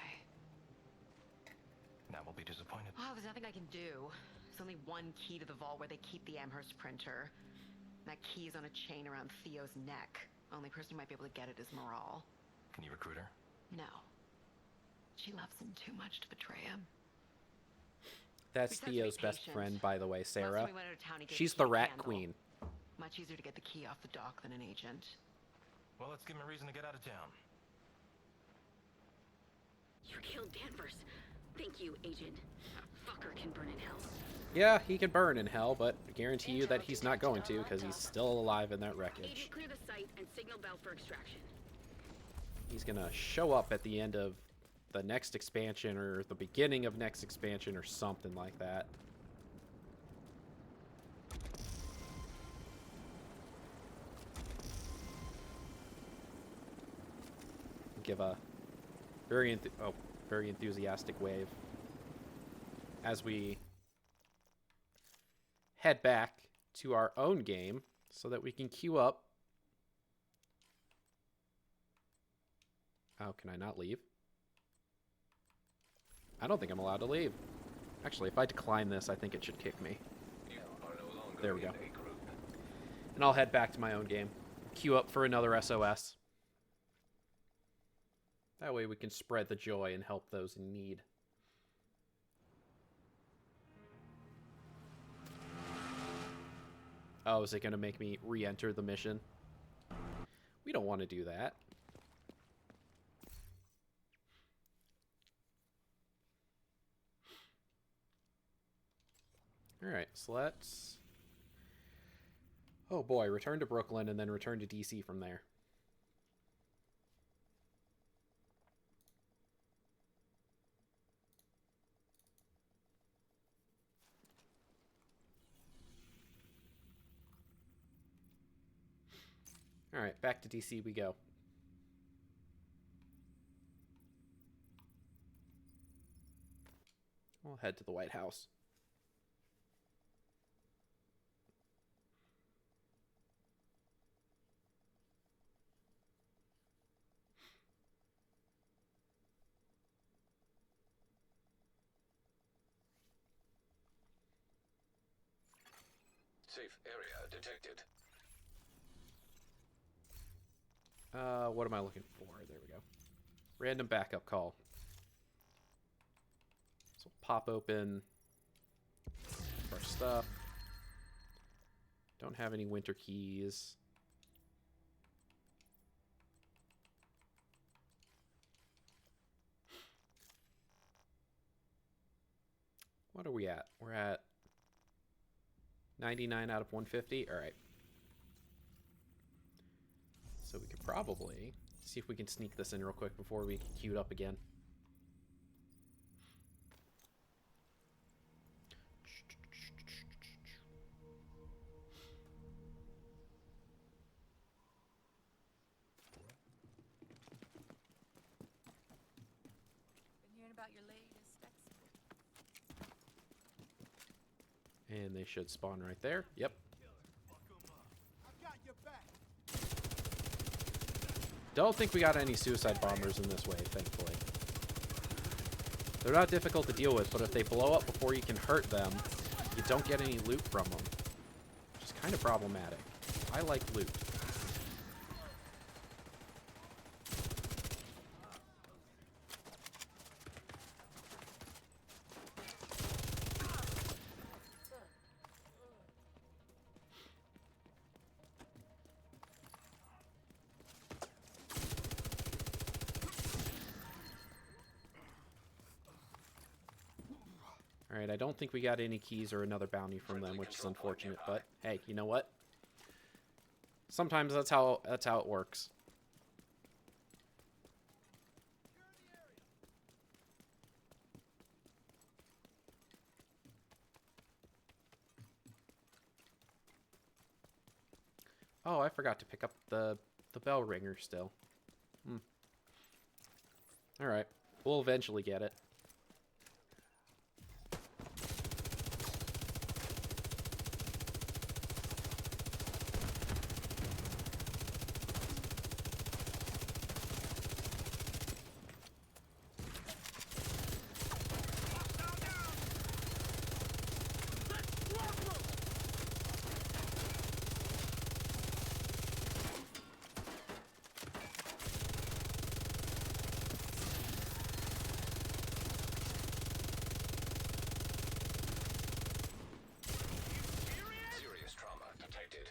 Now we'll be disappointed. Oh, there's nothing I can do. There's only one key to the vault where they keep the Amherst printer. That key is on a chain around Theo's neck. Only person who might be able to get it is Moral. Can you recruit her? No. She loves him too much to betray him. That's Besides, Theo's be best patient. friend, by the way, Last Sarah. time we went out of town, he gave She's me the a rat candle. queen. Much easier to get the key off the dock than an agent. Well, let's give him a reason to get out of town. You killed Danvers. Thank you, Agent. That fucker can burn in hell. Yeah, he can burn in hell, but I guarantee you that he's not going to because he's still alive in that wreckage. Agent, clear the site and signal Bell for extraction. He's gonna show up at the end of the next expansion or the beginning of next expansion or something like that. Give a very enthusiastic wave as we head back to our own game so that we can queue up. Oh, can I not leave? I don't think I'm allowed to leave. Actually, if I decline this, I think it should kick me. There we go. And I'll head back to my own game. Queue up for another SOS. That way we can spread the joy and help those in need. Oh, is it going to make me re-enter the mission? We don't want to do that. Alright, so let's... Oh boy, return to Brooklyn and then return to DC from there. Alright, back to DC we go. We'll head to the White House. Safe area detected. What am I looking for? There we go. Random backup call. So we'll pop open our stuff. Don't have any winter keys. What are we at? We're at 99 out of 150. All right. So we could probably see if we can sneak this in real quick before we queue it up again. Been hearing about your latest exploit. And they should spawn right there. Yep. I've got your back. Don't think we got any suicide bombers in this wave, thankfully. They're not difficult to deal with, but if they blow up before you can hurt them, you don't get any loot from them. Which is kind of problematic. I like loot. Alright, I don't think we got any keys or another bounty from them, which is unfortunate, but hey, you know what? Sometimes that's how it works. Oh, I forgot to pick up the bell ringer still. Alright, we'll eventually get it. Serious trauma detected.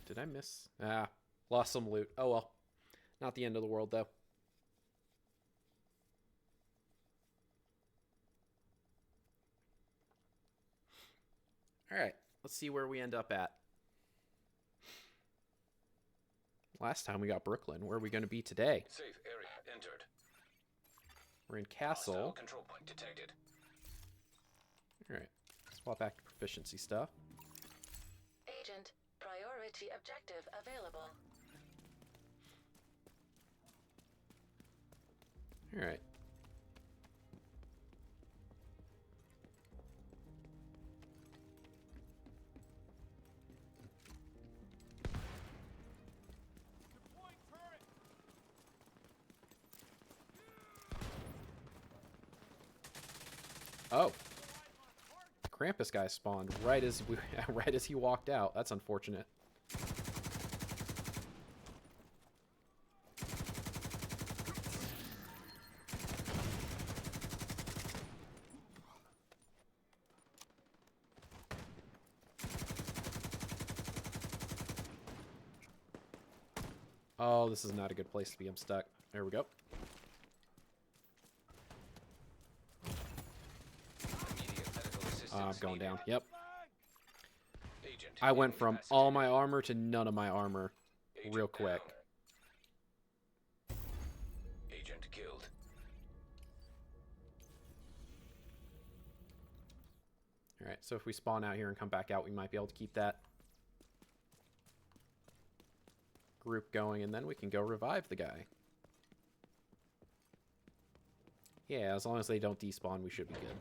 Did I miss? Ah, lost some loot. Oh well. Not the end of the world, though. Alright, let's see where we end up at. Last time we got Brooklyn. Where are we going to be today? Safe area entered. We're in Hostile Castle. control point detected. Alright, swap back to proficiency stuff. Agent, priority objective available. Alright. Deploying turret. Oh. Krampus guy spawned right as he walked out. That's unfortunate. Oh, this is not a good place to be. I'm stuck. There we go. Immediate medical assistance I'm going needed. down. Yep. Agent I went from all my incapacitated. armor to none of my armor Agent real quick. down. Agent killed. Alright, so if we spawn out here and come back out, we might be able to keep that group going, and then we can go revive the guy. Yeah, as long as they don't despawn, we should be good.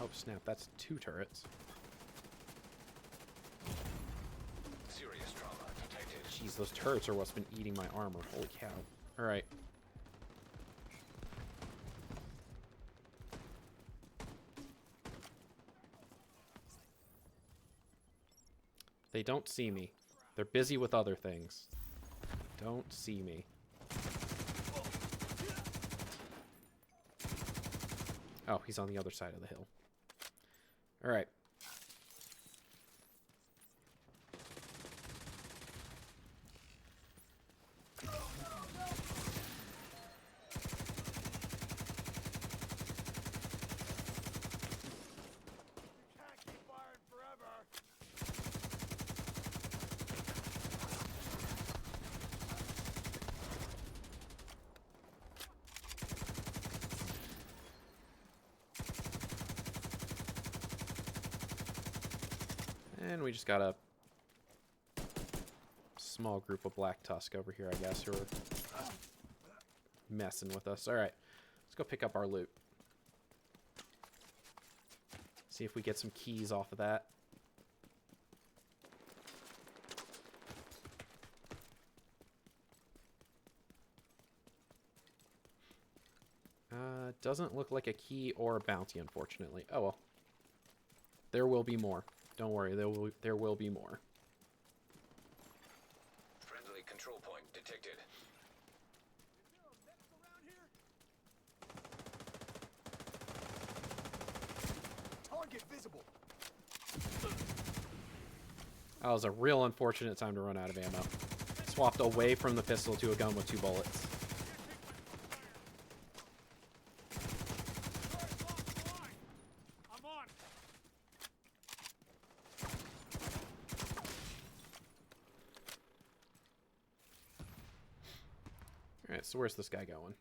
Oh, snap, that's 2 turrets. Serious trauma detected. Jeez, those turrets are what's been eating my armor. Holy cow. Alright. They don't see me. They're busy with other things. Don't see me. Oh, he's on the other side of the hill. Alright. Can't keep firing forever. And we just got a small group of Black Tusk over here, I guess, who are messing with us. Alright, let's go pick up our loot. See if we get some keys off of that. Doesn't look like a key or a bounty, unfortunately. Oh well. There will be more. Don't worry, there will be more. Friendly control point detected. Is there a mix around here? get visible. That was a real unfortunate time to run out of ammo. Swapped away from the pistol to a gun with 2 bullets. I'm on. Alright, so where's this guy going?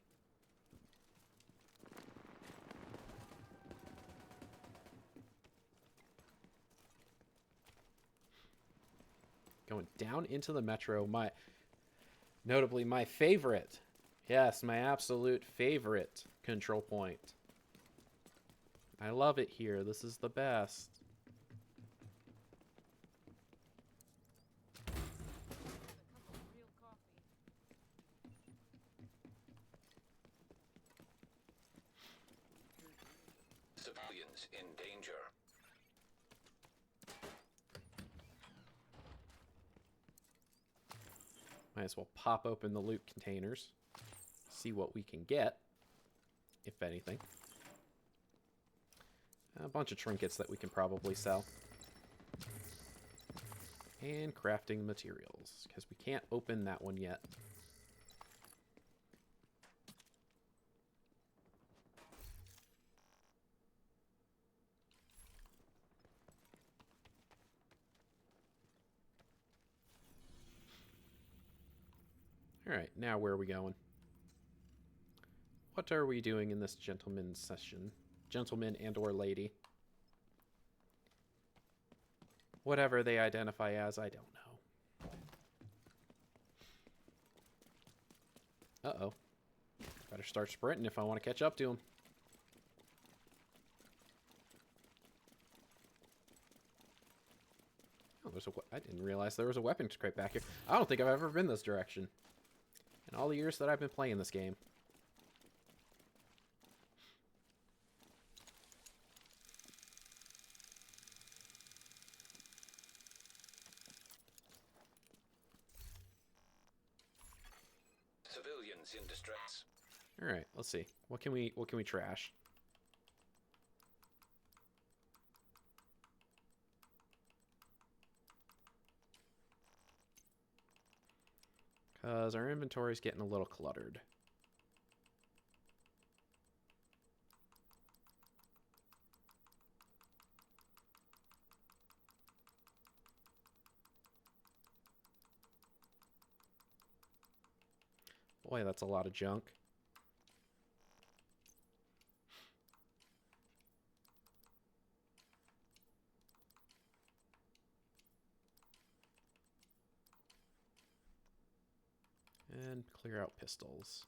Going down into the metro. Notably, my favorite. Yes, my absolute favorite control point. I love it here. This is the best. Civilians in danger. Might as well pop open the loot containers. See what we can get, if anything. A bunch of trinkets that we can probably sell. And crafting materials, because we can't open that one yet. Alright, now where are we going? What are we doing in this gentleman's session? Gentleman and or lady. Whatever they identify as, I don't know. Uh-oh. Better start sprinting if I want to catch up to him. Oh, I didn't realize there was a weapons crate back here. I don't think I've ever been this direction in all the years that I've been playing this game. Civilians in distress. All right, let's see. What can we trash? Because our inventory's getting a little cluttered. Boy, that's a lot of junk. And clear out pistols.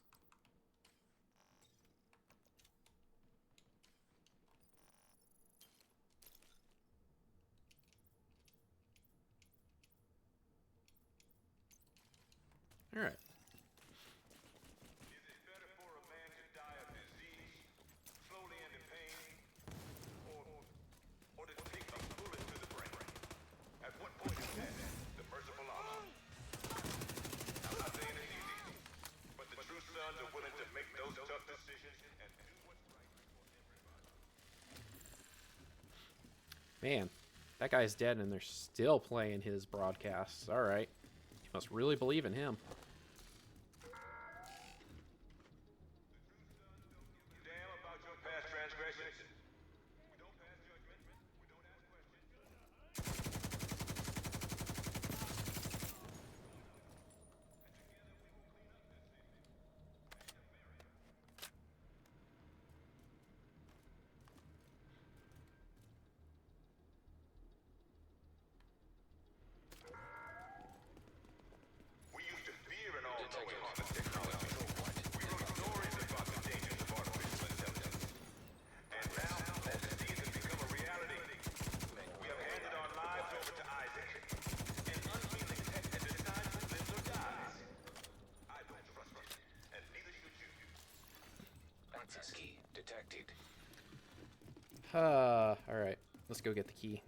All right. Is it better for a man to die of disease, slowly and in pain, or to take a bullet to the brain? At what point is that the merciful Allah? I'm not saying it's easy, but the true sons are willing to make those tough decisions and do what's right for everybody. Man, that guy's dead and they're still playing his broadcasts. All right. You must really believe in him. Damn about your past transgressions. We don't pass judgment. We don't ask questions. We used to fear an all-knowing harness technology. We wrote stories about the dangers of artificial intelligence. And now, as the deeds have become a reality, we have handed our lives over to Isaac. An unfeeling tech that decides who lives or dies. I don't trust it, and neither should you. Access key detected. All right. Let's go get the key.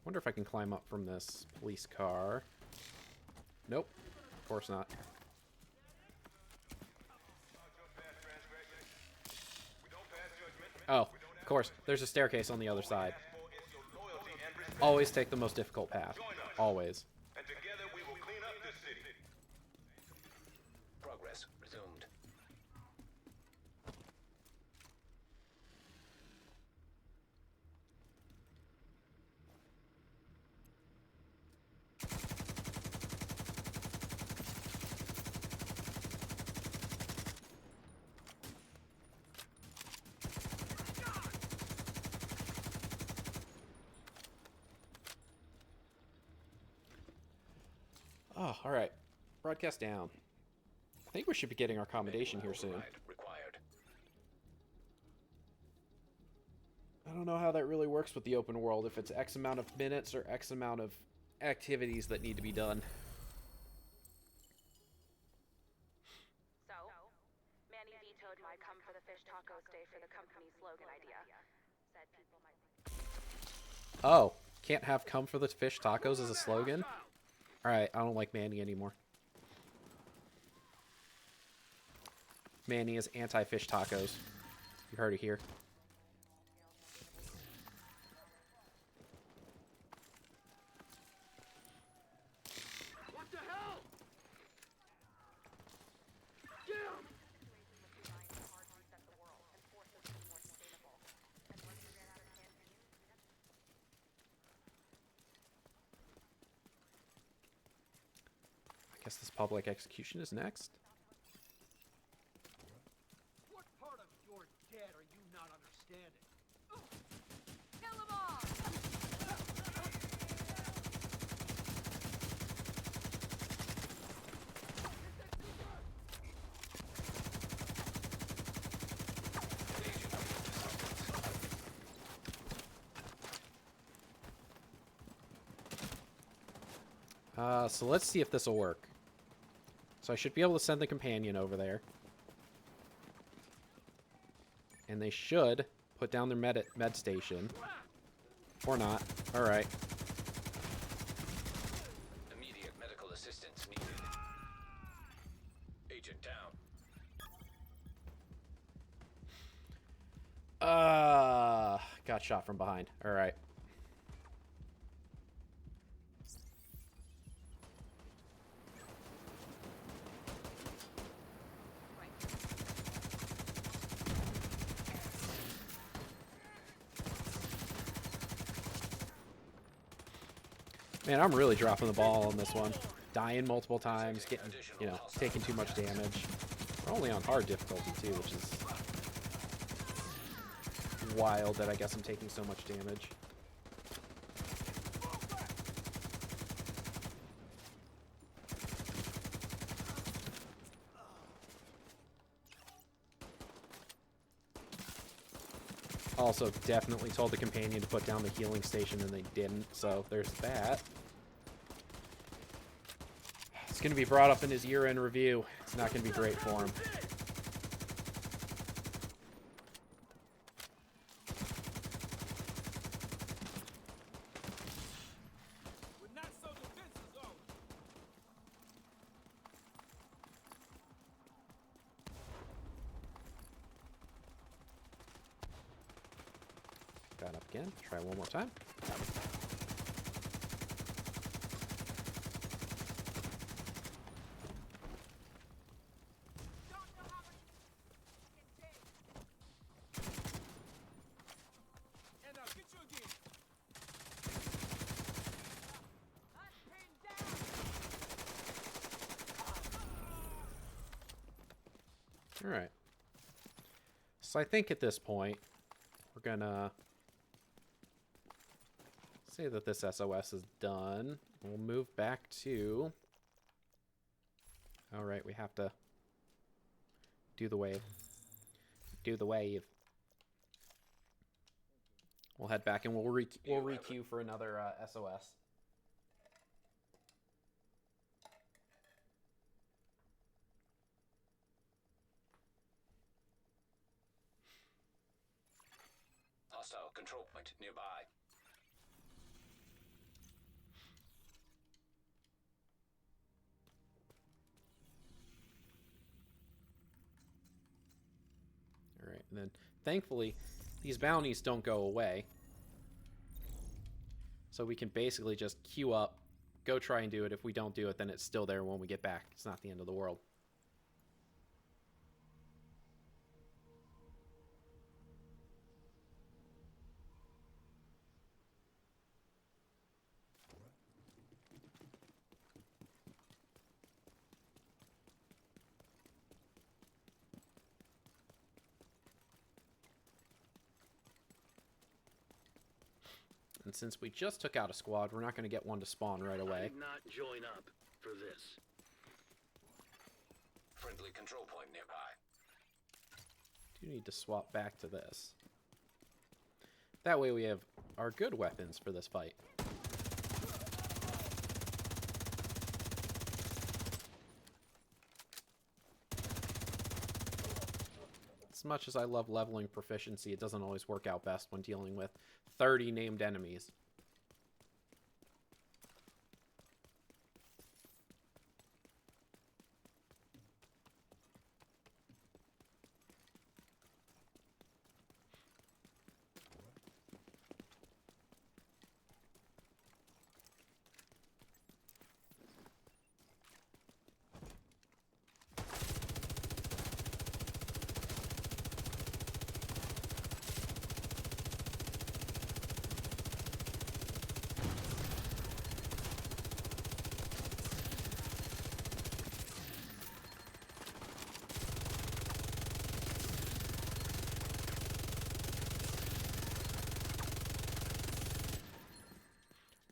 Wonder if I can climb up from this police car. Nope. Of course not. About your past transgressions. We don't pass judgment. Oh, of course. There's a staircase on the other side. Always take the most difficult path. Always. And together we will clean up this city. Progress resumed. Oh, alright. Broadcast down. I think we should be getting our accommodation here soon. Required. I don't know how that really works with the open world, if it's X amount of minutes or X amount of activities that need to be done. So, Manny vetoed my come for the fish tacos day for the company slogan idea. Said people might... Oh, can't have come for the fish tacos as a slogan? Alright, I don't like Manny anymore. Manny is anti-fish tacos. You heard it here. What the hell? Get him! I guess this public execution is next. What part of your dead are you not understanding? Kill them all! So let's see if this will work. So I should be able to send the companion over there. And they should put down their med station. Or not. Alright. Immediate medical assistance needed. Agent down. Got shot from behind. Alright. Man, I'm really dropping the ball on this one. Dying multiple times, getting, you know, taking too much damage. We're only on hard difficulty too, which is wild that I guess I'm taking so much damage. Also, definitely told the companion to put down the healing station and they didn't, so there's that. It's going to be brought up in his year-end review. It's not going to be great for him. We're not so defensive zone. Got up again. Try one more time. And now get you again. All right. So I think at this point, we're gonna say that this SOS is done. We'll move back to... All right, we have to do the wave. Do the wave. We'll head back and we'll re-queue for another SOS. Hostile control point nearby. All right, and then thankfully, these bounties don't go away. So we can basically just queue up, go try and do it. If we don't do it, then it's still there when we get back. It's not the end of the world. And since we just took out a squad, we're not going to get one to spawn right away. I did not join up for this. Friendly control point nearby. Do need to swap back to this. That way we have our good weapons for this fight. As much as I love leveling proficiency, it doesn't always work out best when dealing with 30 named enemies.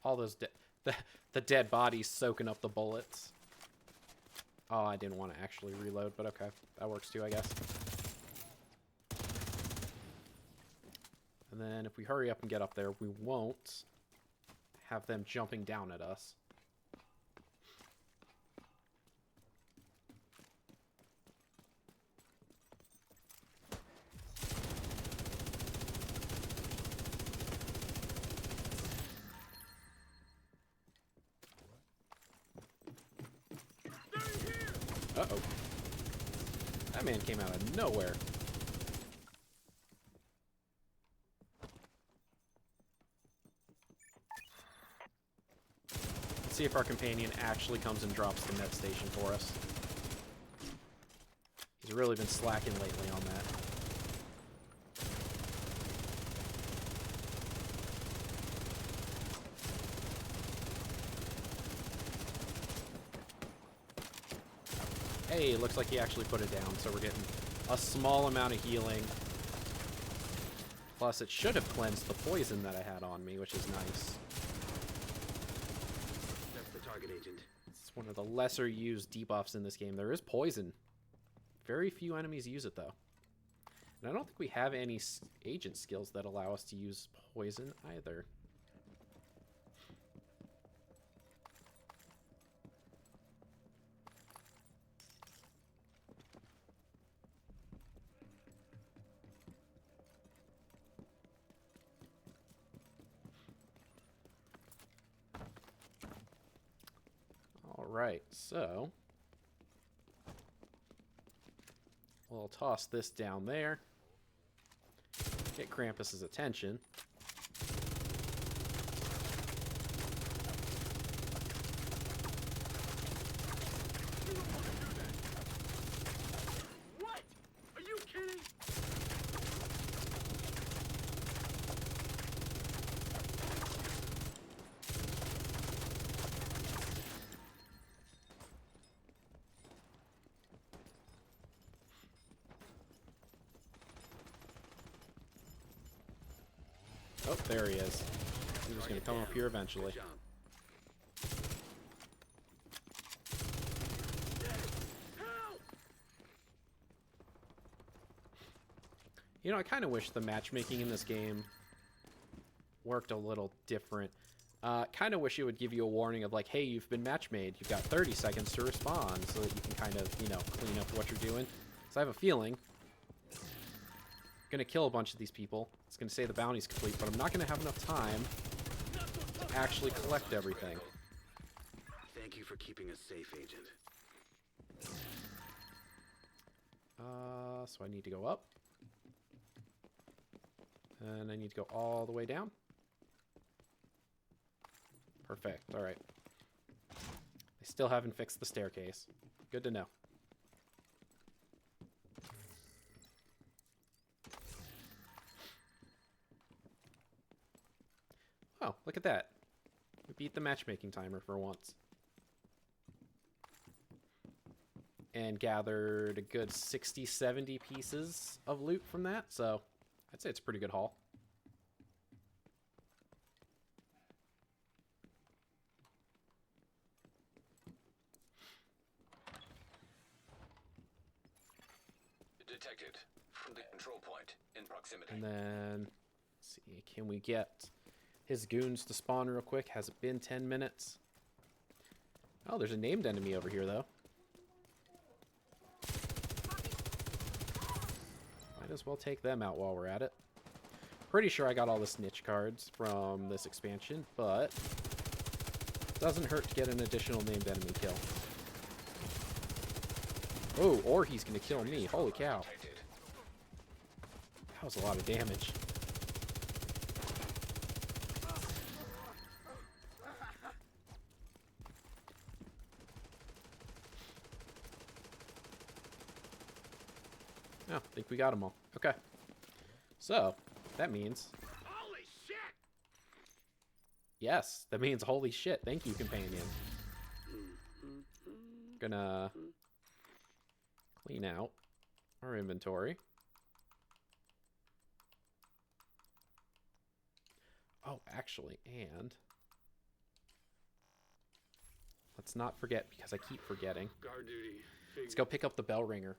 All those the dead bodies soaking up the bullets. Oh, I didn't want to actually reload, but okay. That works too, I guess. And then if we hurry up and get up there, we won't have them jumping down at us. Uh-oh. That man came out of nowhere. Let's see if our companion actually comes and drops the med station for us. He's really been slacking lately on that. Hey, it looks like he actually put it down, so we're getting a small amount of healing. Plus, it should have cleansed the poison that I had on me, which is nice. That's the target agent. It's one of the lesser used debuffs in this game. There is poison. Very few enemies use it, though. And I don't think we have any agent skills that allow us to use poison either. Alright, so we'll toss this down there. Get Krampus's attention. What? Are you kidding? Oh, there he is. He was going to come up here eventually. Good job. You know, I kind of wish the matchmaking in this game worked a little different. Kind of wish it would give you a warning of like, hey, you've been matchmade. You've got 30 seconds to respond so that you can kind of, you know, clean up what you're doing. So I have a feeling I'm going to kill a bunch of these people. It's going to say the bounty's complete, but I'm not going to have enough time to actually collect everything. Thank you for keeping us safe, Agent. So I need to go up. And I need to go all the way down. Perfect. All right. They still haven't fixed the staircase. Good to know. Oh, look at that. We beat the matchmaking timer for once. And gathered a good 60, 70 pieces of loot from that, so I'd say it's a pretty good haul. Detected from the control point in proximity. And then, let's see, can we get his goons to spawn real quick? Has it been 10 minutes? Oh, there's a named enemy over here, though. Might as well take them out while we're at it. Pretty sure I got all the snitch cards from this expansion, but it doesn't hurt to get an additional named enemy kill. Oh, or he's going to kill me. Holy cow. That was a lot of damage. Oh, I think we got them all. Okay. So, that means... Holy shit! Yes, that means holy shit. Thank you, companion. Gonna clean out our inventory. Oh, actually, and let's not forget, because I keep forgetting. Guard duty. Let's go pick up the bell ringer.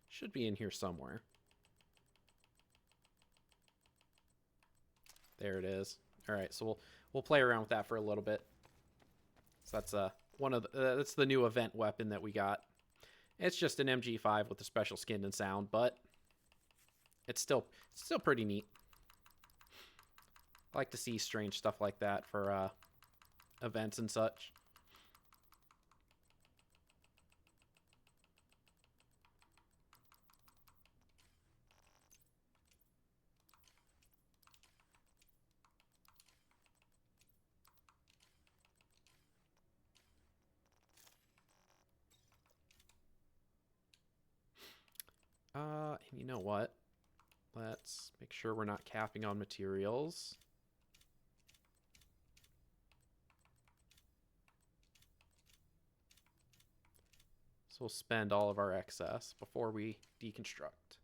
Should be in here somewhere. There it is. All right, so we'll play around with that for a little bit. So that's one of the, that's the new event weapon that we got. It's just an MG5 with a special skin and sound, but it's still pretty neat. I like to see strange stuff like that for events and such. And you know what? Let's make sure we're not capping on materials. So we'll spend all of our excess before we deconstruct.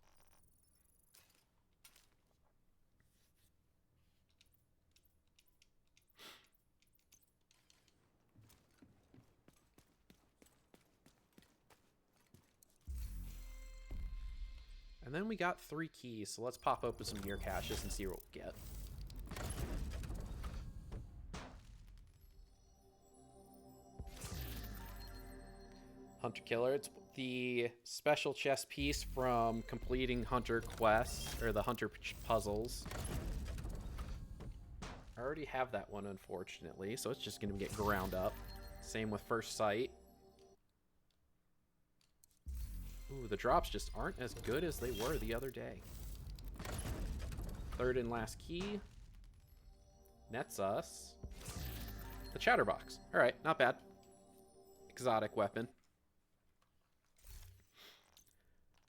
And then we got 3 keys, so let's pop open some gear caches and see what we get. Hunter Killer, it's the special chest piece from completing Hunter quests, or the Hunter puzzles. I already have that one, unfortunately, so it's just going to get ground up. Same with First Sight. Ooh, the drops just aren't as good as they were the other day. Third and last key. Nets us the Chatterbox. Alright, not bad. Exotic weapon.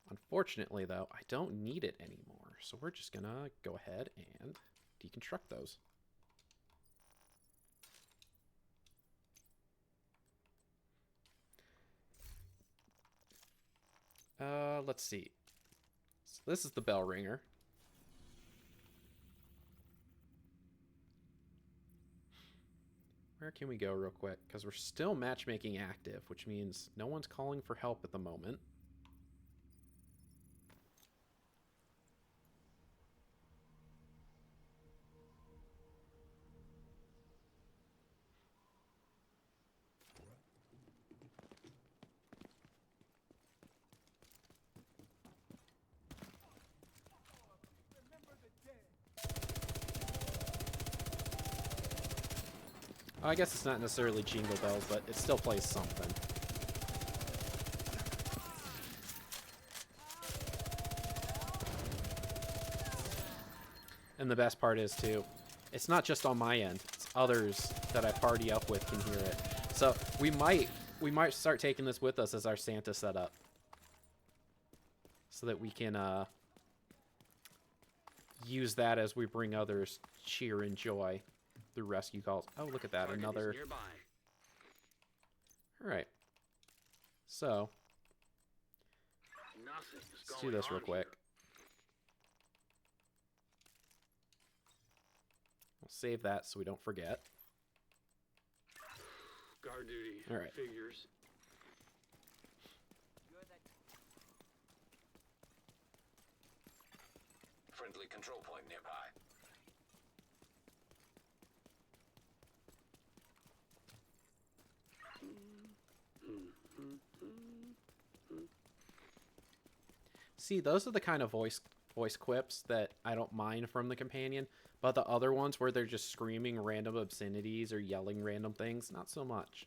Unfortunately, though, I don't need it anymore. So we're just gonna go ahead and deconstruct those. Let's see. So this is the bell ringer. Where can we go real quick? Because we're still matchmaking active, which means no one's calling for help at the moment. Oh, I guess it's not necessarily Jingle Bells, but it still plays something. And the best part is, too, it's not just on my end. It's others that I party up with can hear it. So we might start taking this with us as our Santa setup. So that we can use that as we bring others cheer and joy through rescue calls. Oh, look at that. Another... Alright. So, let's do this real quick. We'll save that so we don't forget. Guard duty. All right. Figures. Friendly control point nearby. See, those are the kind of voice quips that I don't mind from the companion, but the other ones where they're just screaming random obscenities or yelling random things, not so much.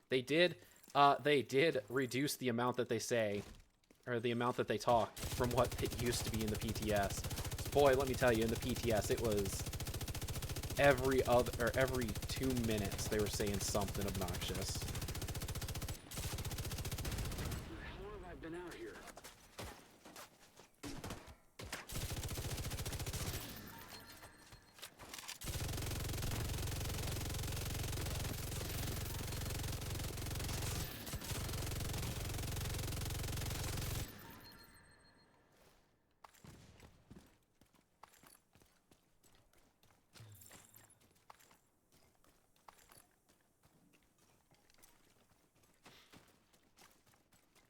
They did reduce the amount that they say, or the amount that they talk from what it used to be in the PTS. Boy, let me tell you, in the PTS, it was every 2 minutes they were saying something obnoxious. How long have I been out here?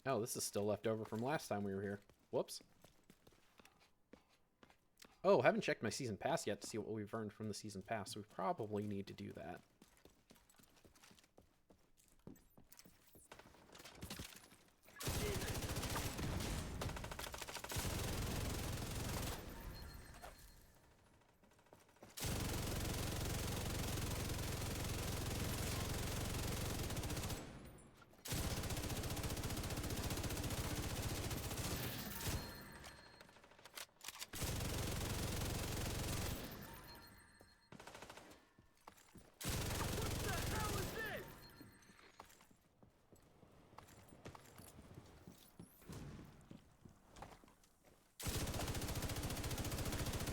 Oh, this is still left over from last time we were here. Whoops. Oh, haven't checked my season pass yet to see what we've earned from the season pass, so we probably need to do that.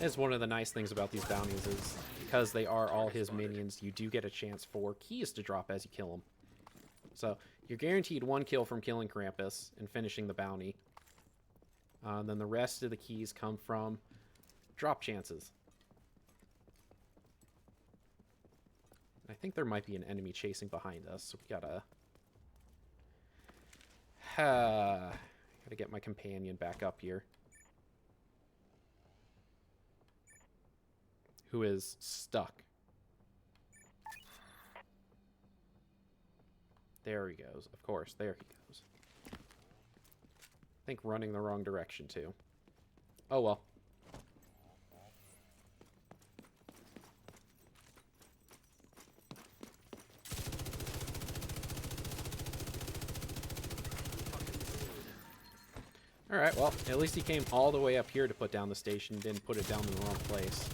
Is one of the nice things about these bounties is because they are all his minions, you do get a chance for keys to drop as you kill them. So you're guaranteed 1 kill from killing Krampus and finishing the bounty. Then the rest of the keys come from drop chances. I think there might be an enemy chasing behind us, so we gotta get my companion back up here. Who is stuck. There he goes. Of course, there he goes. I think running the wrong direction, too. Oh, well. Alright, well, at least he came all the way up here to put down the station, didn't put it down in the wrong place.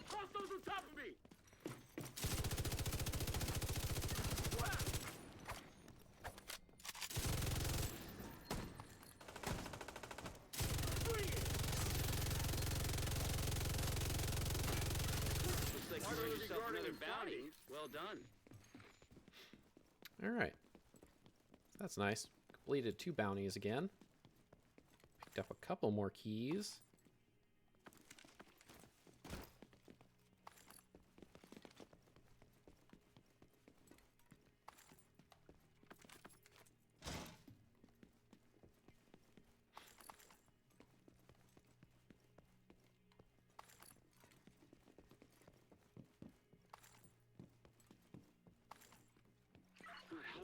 Hostiles on top of me! Looks like you earned yourself another bounty. Well done. Alright. That's nice. Completed 2 bounties again. Picked up a couple more keys.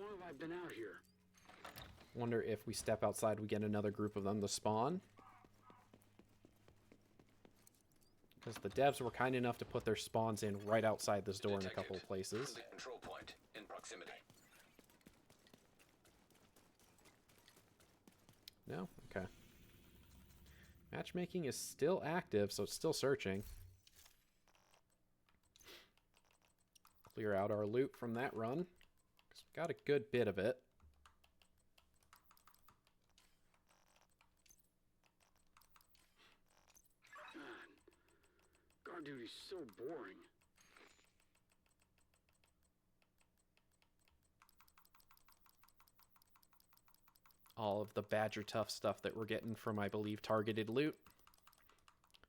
long have I been out here? Wonder if we step outside, we get another group of them to spawn. Because the devs were kind enough to put their spawns in right outside this door in a couple of places. Control point in proximity. No? Okay. Matchmaking is still active, so it's still searching. Clear out our loot from that run, because we got a good bit of it. God, guard duty's so boring. All of the Badger Tough stuff that we're getting from, I believe, targeted loot.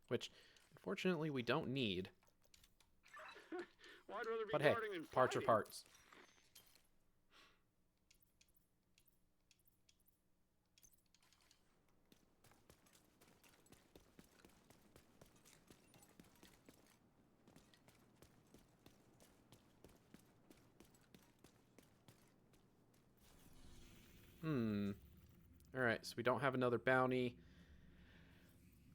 Which, unfortunately, we don't need. Well, I'd rather be But hey, guarding than parts are fighting. parts. Alright, so we don't have another bounty.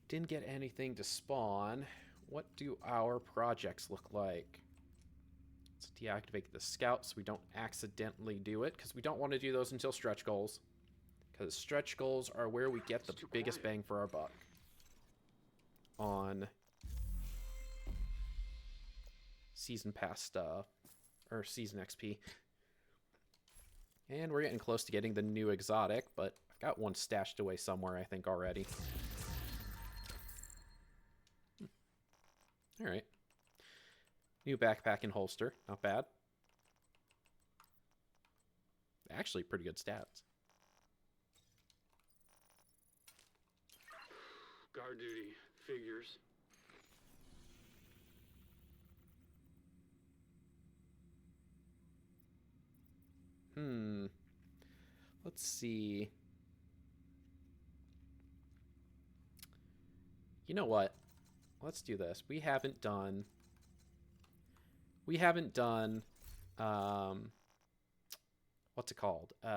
Didn't get anything to spawn. What do our projects look like? Let's deactivate the scout so we don't accidentally do it, because we don't want to do those until stretch goals. Because stretch goals are where we get the biggest bang for our buck. On season pass stuff. Or season XP. And we're getting close to getting the new exotic, but I've got one stashed away somewhere, I think, already. Alright. New backpack and holster. Not bad. Actually, pretty good stats. Guard duty figures. Let's see. You know what? Let's do this. We haven't done, what's it called? We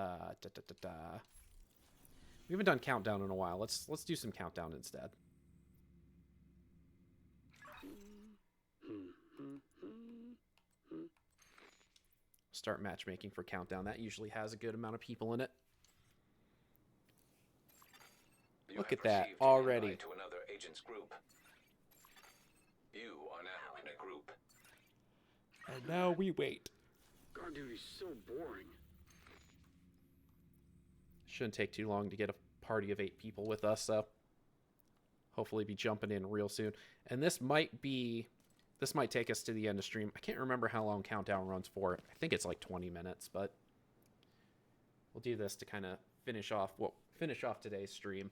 haven't done countdown in a while. Let's do some countdown instead. Start matchmaking for countdown. That usually has a good amount of people in it. Look at that already. To another agent's group. You are now in a group. And now we wait. Guard duty's so boring. Shouldn't take too long to get a party of 8 people with us, so hopefully be jumping in real soon. And this might take us to the end of stream. I can't remember how long countdown runs for. I think it's like 20 minutes, but we'll do this to kind of finish off today's stream.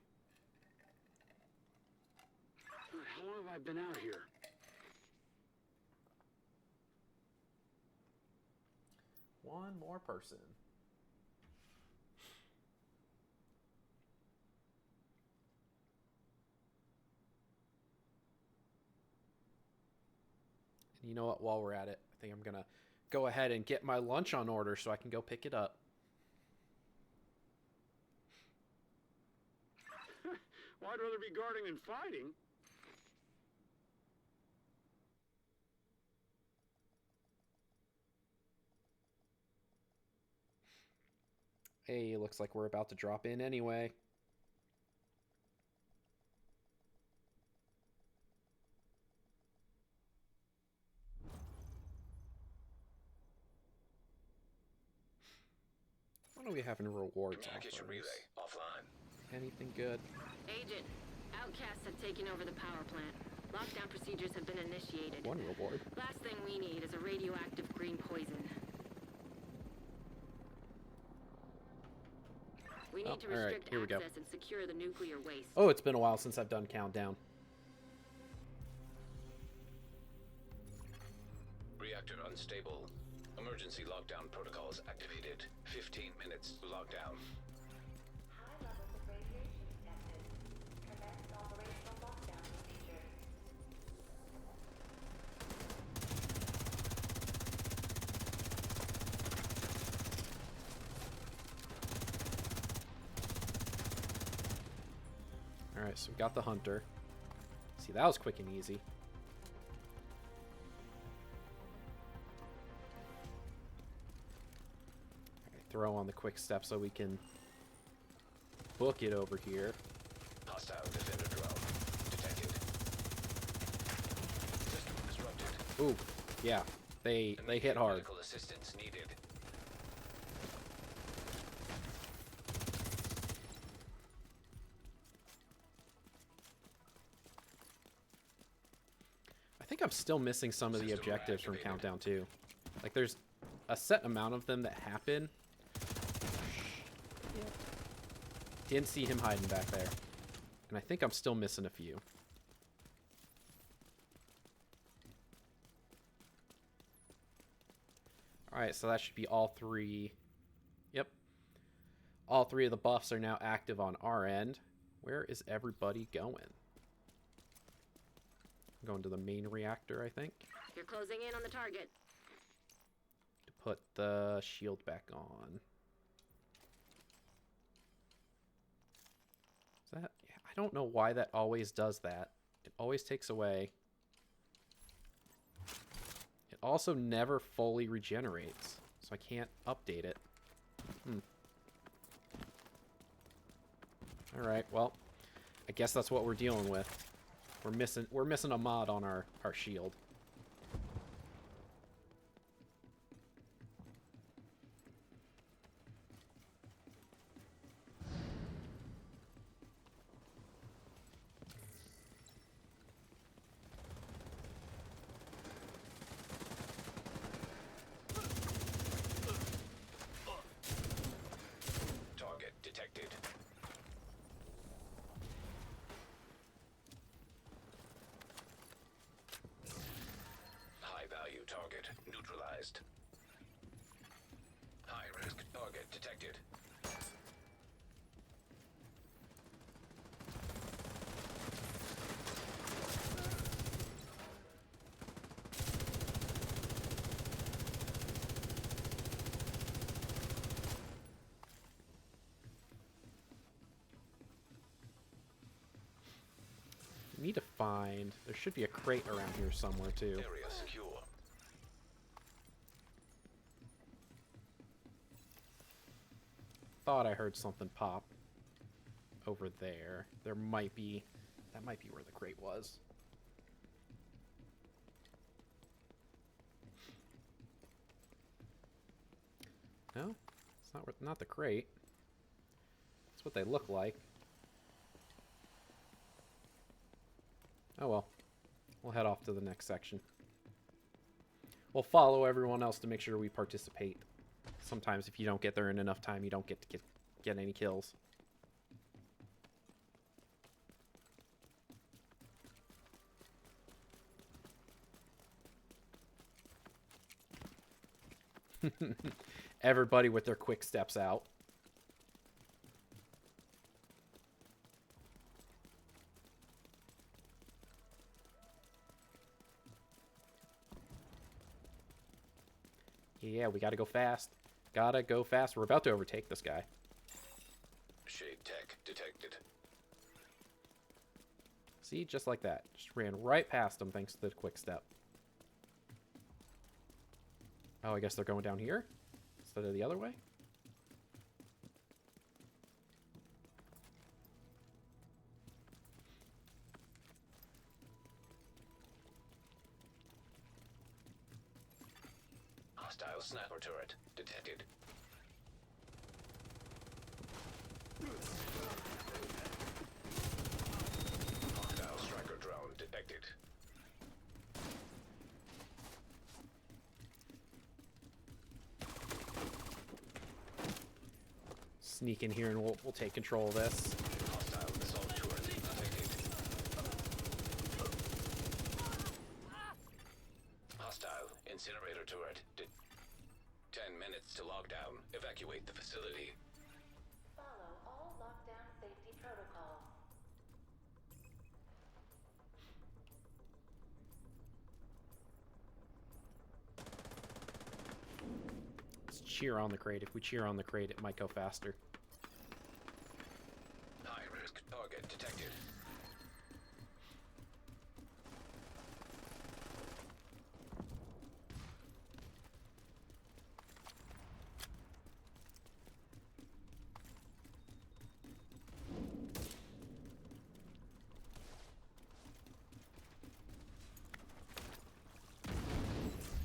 How long have I been out here? One more person. And you know what? While we're at it, I think I'm going to go ahead and get my lunch on order so I can go pick it up. Well, I'd rather be guarding than fighting. Hey, looks like we're about to drop in anyway. What do we have in rewards Communication offers? relay offline. Anything good? Agent, outcasts have taken over the power plant. Lockdown procedures have been initiated. One reward. Last thing we need is a radioactive green poison. We need to all right, restrict here we go. access and secure the nuclear waste. Oh, it's been a while since I've done countdown. Reactor unstable. Emergency lockdown protocols activated. 15 minutes to lockdown. High levels of radiation detected. Commence operational lockdown procedure. so we got the hunter. See, that was quick and easy. Alright, throw on the quick step so we can book it over here. Hostile defender drone detected. System disrupted. Ooh, yeah, they hit hard. Medical assistance needed. I think I'm still missing some of the objectives from Countdown 2. Like, there's a set amount of them that happen. Didn't see him hiding back there. And I think I'm still missing a few. Alright, so that should be all three. Yep. All three of the buffs are now active on our end. Where is everybody going? Going to the main reactor, I think. You're closing in on the target. To put the shield back on. Is that... Yeah, I don't know why that always does that. It always takes away. It also never fully regenerates, so I can't update it. Alright, well, I guess that's what we're dealing with. We're missing a mod on our shield. Target detected. High value target neutralized. High risk target detected. Need to find... There should be a crate around here somewhere, too. Area secure. Thought I heard something pop over there. There might be... That might be where the crate was. No? It's not the crate. That's what they look like. Oh well. We'll head off to the next section. We'll follow everyone else to make sure we participate. Sometimes if you don't get there in enough time, you don't get to get any kills. Everybody with their quick steps out. Yeah, we gotta go fast. Gotta go fast. We're about to overtake this guy. Shade tech detected. See, just like that. Just ran right past him thanks to the quick step. Oh, I guess they're going down here instead of the other way? Hostile sniper turret detected. Hostile striker drone detected. Sneak in here and we'll take control of this. Hostile assault turret detected. Hostile incinerator turret. 10 minutes to lockdown. Evacuate the facility. Follow all lockdown safety protocols. Let's cheer on the crate. If we cheer on the crate, it might go faster. High risk target detected.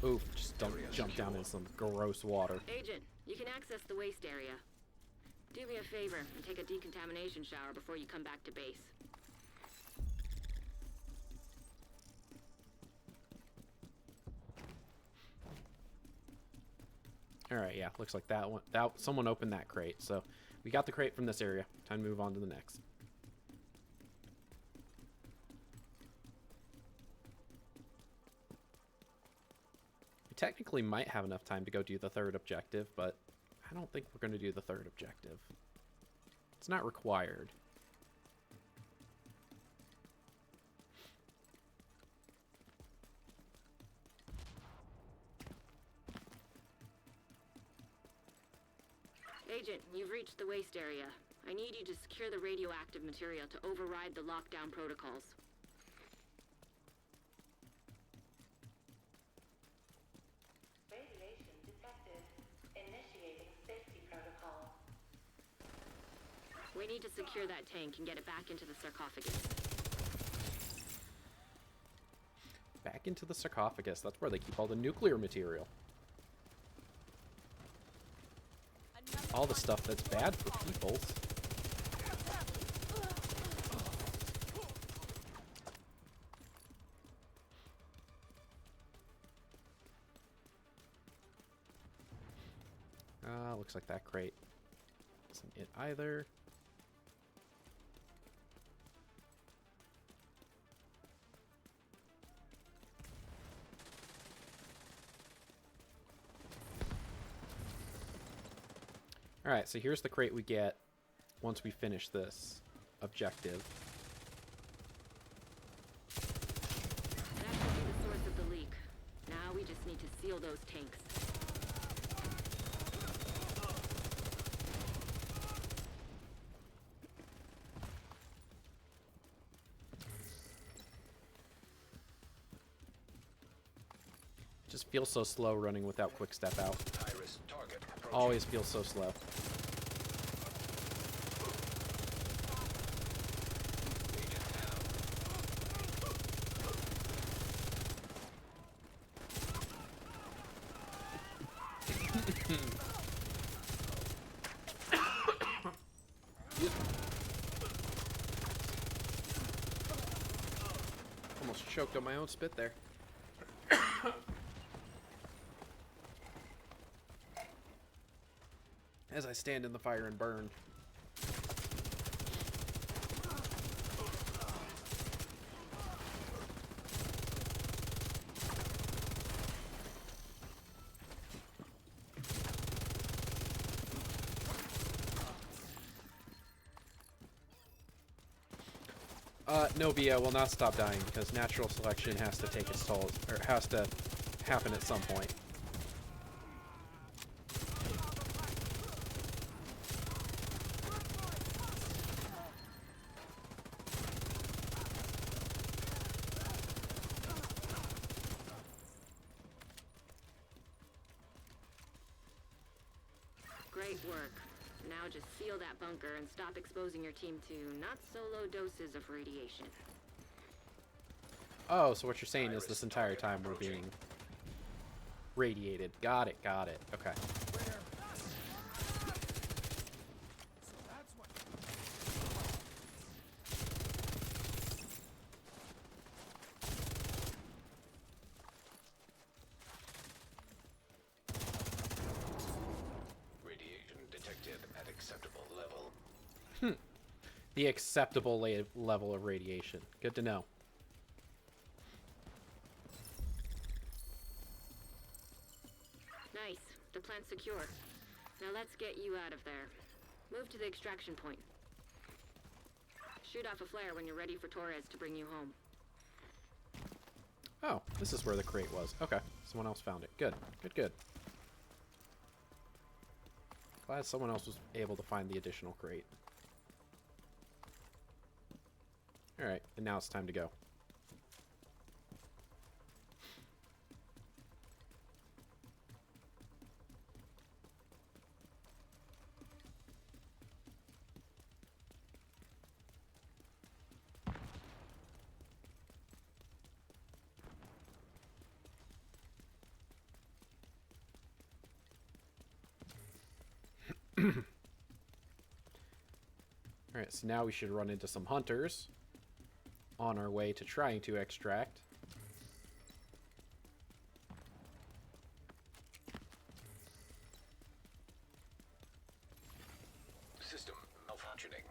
Oof, just don't jump down in some gross water. Agent, you can access the waste area. Do me a favor and take a decontamination shower before you come back to base. Alright, yeah, looks like that one. Someone opened that crate, so we got the crate from this area. Time to move on to the next. We technically might have enough time to go do the third objective, but I don't think we're going to do the third objective. It's not required. Agent, you've reached the waste area. I need you to secure the radioactive material to override the lockdown protocols. Radiation detected. Initiating safety protocol. We need to secure that tank and get it back into the sarcophagus. Back into the sarcophagus. That's where they keep all the nuclear material. All the stuff that's bad for peoples. Looks like that crate isn't it either. Alright, so here's the crate we get once we finish this objective. That should be the source of the leak. Now we just need to seal those tanks. Just feels so slow running without quick step out. Always feels so slow. Almost choked on my own spit there. As I stand in the fire and burn. Novia will not stop dying because natural selection has to take its toll, or has to happen at some point. Great work. Now just seal that bunker and stop exposing your team to not-so-low doses of radiation. Oh, so what you're saying is this entire time we're being radiated. Got it, got it. Okay. Radiation detected at acceptable level. The acceptable level of radiation. Good to know. Nice. The plant's secure. Now let's get you out of there. Move to the extraction point. Shoot off a flare when you're ready for Torres to bring you home. Oh, this is where the crate was. Okay, someone else found it. Good, good, good. Glad someone else was able to find the additional crate. Alright, and now it's time to go. Alright, so now we should run into some hunters on our way to trying to extract. System malfunctioning.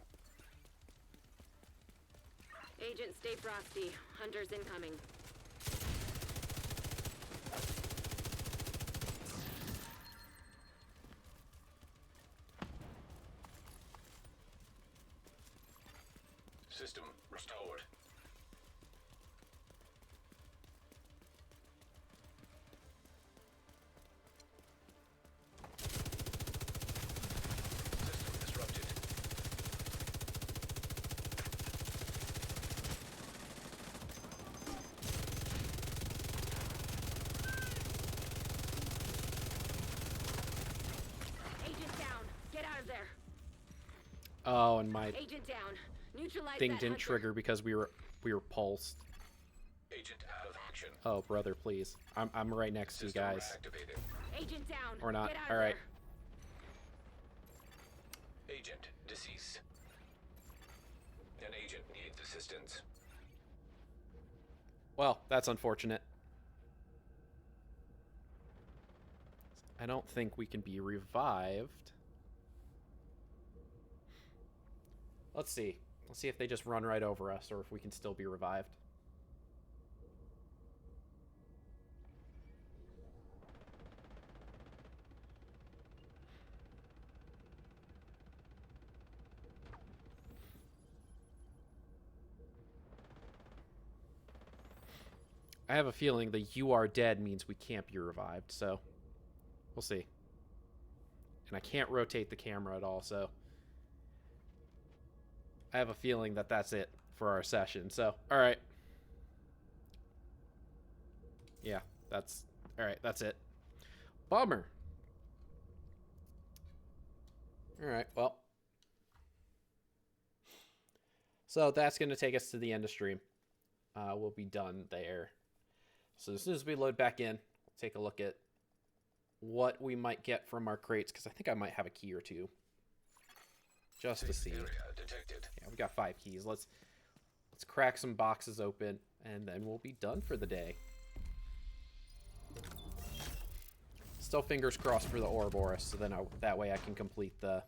Agent, stay frosty. Hunters incoming. System restored. System disrupted. Agent down. Get out of there. Oh, and my Agent down. Neutralize thing that didn't hunter. trigger because we were pulsed. Agent out of action. Oh, brother, please. I'm right next to you System guys. activated. Agent down. Or not. Get out All of right. there. Agent deceased. An agent needs assistance. Well, that's unfortunate. I don't think we can be revived. Let's see. Let's see if they just run right over us or if we can still be revived. I have a feeling the "you are dead" means we can't be revived, so we'll see. And I can't rotate the camera at all, so I have a feeling that that's it for our session. So, all right. Yeah, that's all right. That's it. Bummer. All right, well. So that's going to take us to the end of stream. We'll be done there. So as soon as we load back in, we'll take a look at what we might get from our crates, because I think I might have a key or two. Just to see. Area detected. Yeah, we got 5 keys. Let's crack some boxes open, and then we'll be done for the day. Still fingers crossed for the Ouroboros, so then that way I can complete the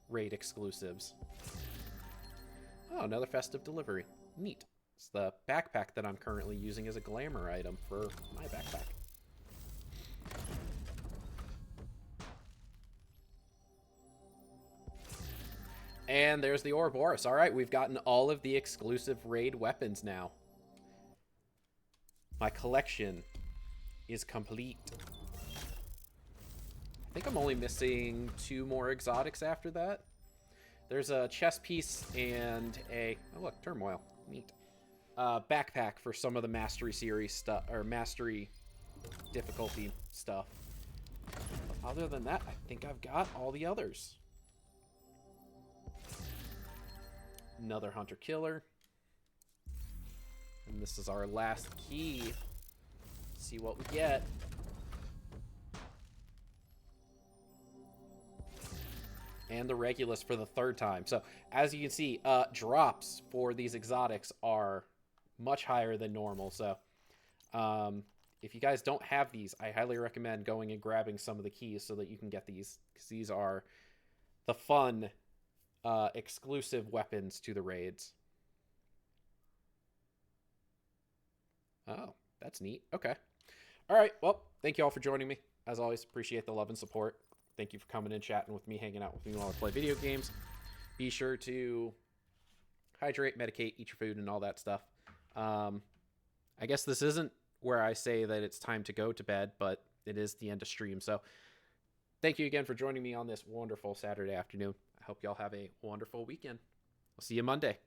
raid exclusives. Oh, another festive delivery. Neat. It's the backpack that I'm currently using as a glamour item for my backpack. And there's the Ouroboros. All right, we've gotten all of the exclusive raid weapons now. My collection is complete. I think I'm only missing 2 more exotics after that. There's a chest piece and a... Oh, look, turmoil. Neat. Backpack for some of the Mastery Series stuff, or Mastery difficulty stuff. But other than that, I think I've got all the others. Another Hunter-Killer. And this is our last key. See what we get. And the Regulus for the 3rd time. So, as you can see, drops for these exotics are much higher than normal. So, if you guys don't have these, I highly recommend going and grabbing some of the keys so that you can get these. Because these are the fun, exclusive weapons to the raids. Oh, that's neat. Okay. All right. Well, thank you all for joining me. As always, appreciate the love and support. Thank you for coming and chatting with me, hanging out with me while I play video games. Be sure to hydrate, medicate, eat your food, and all that stuff. I guess this isn't where I say that it's time to go to bed, but it is the end of stream. So thank you again for joining me on this wonderful Saturday afternoon. I hope y'all have a wonderful weekend. I'll see you Monday.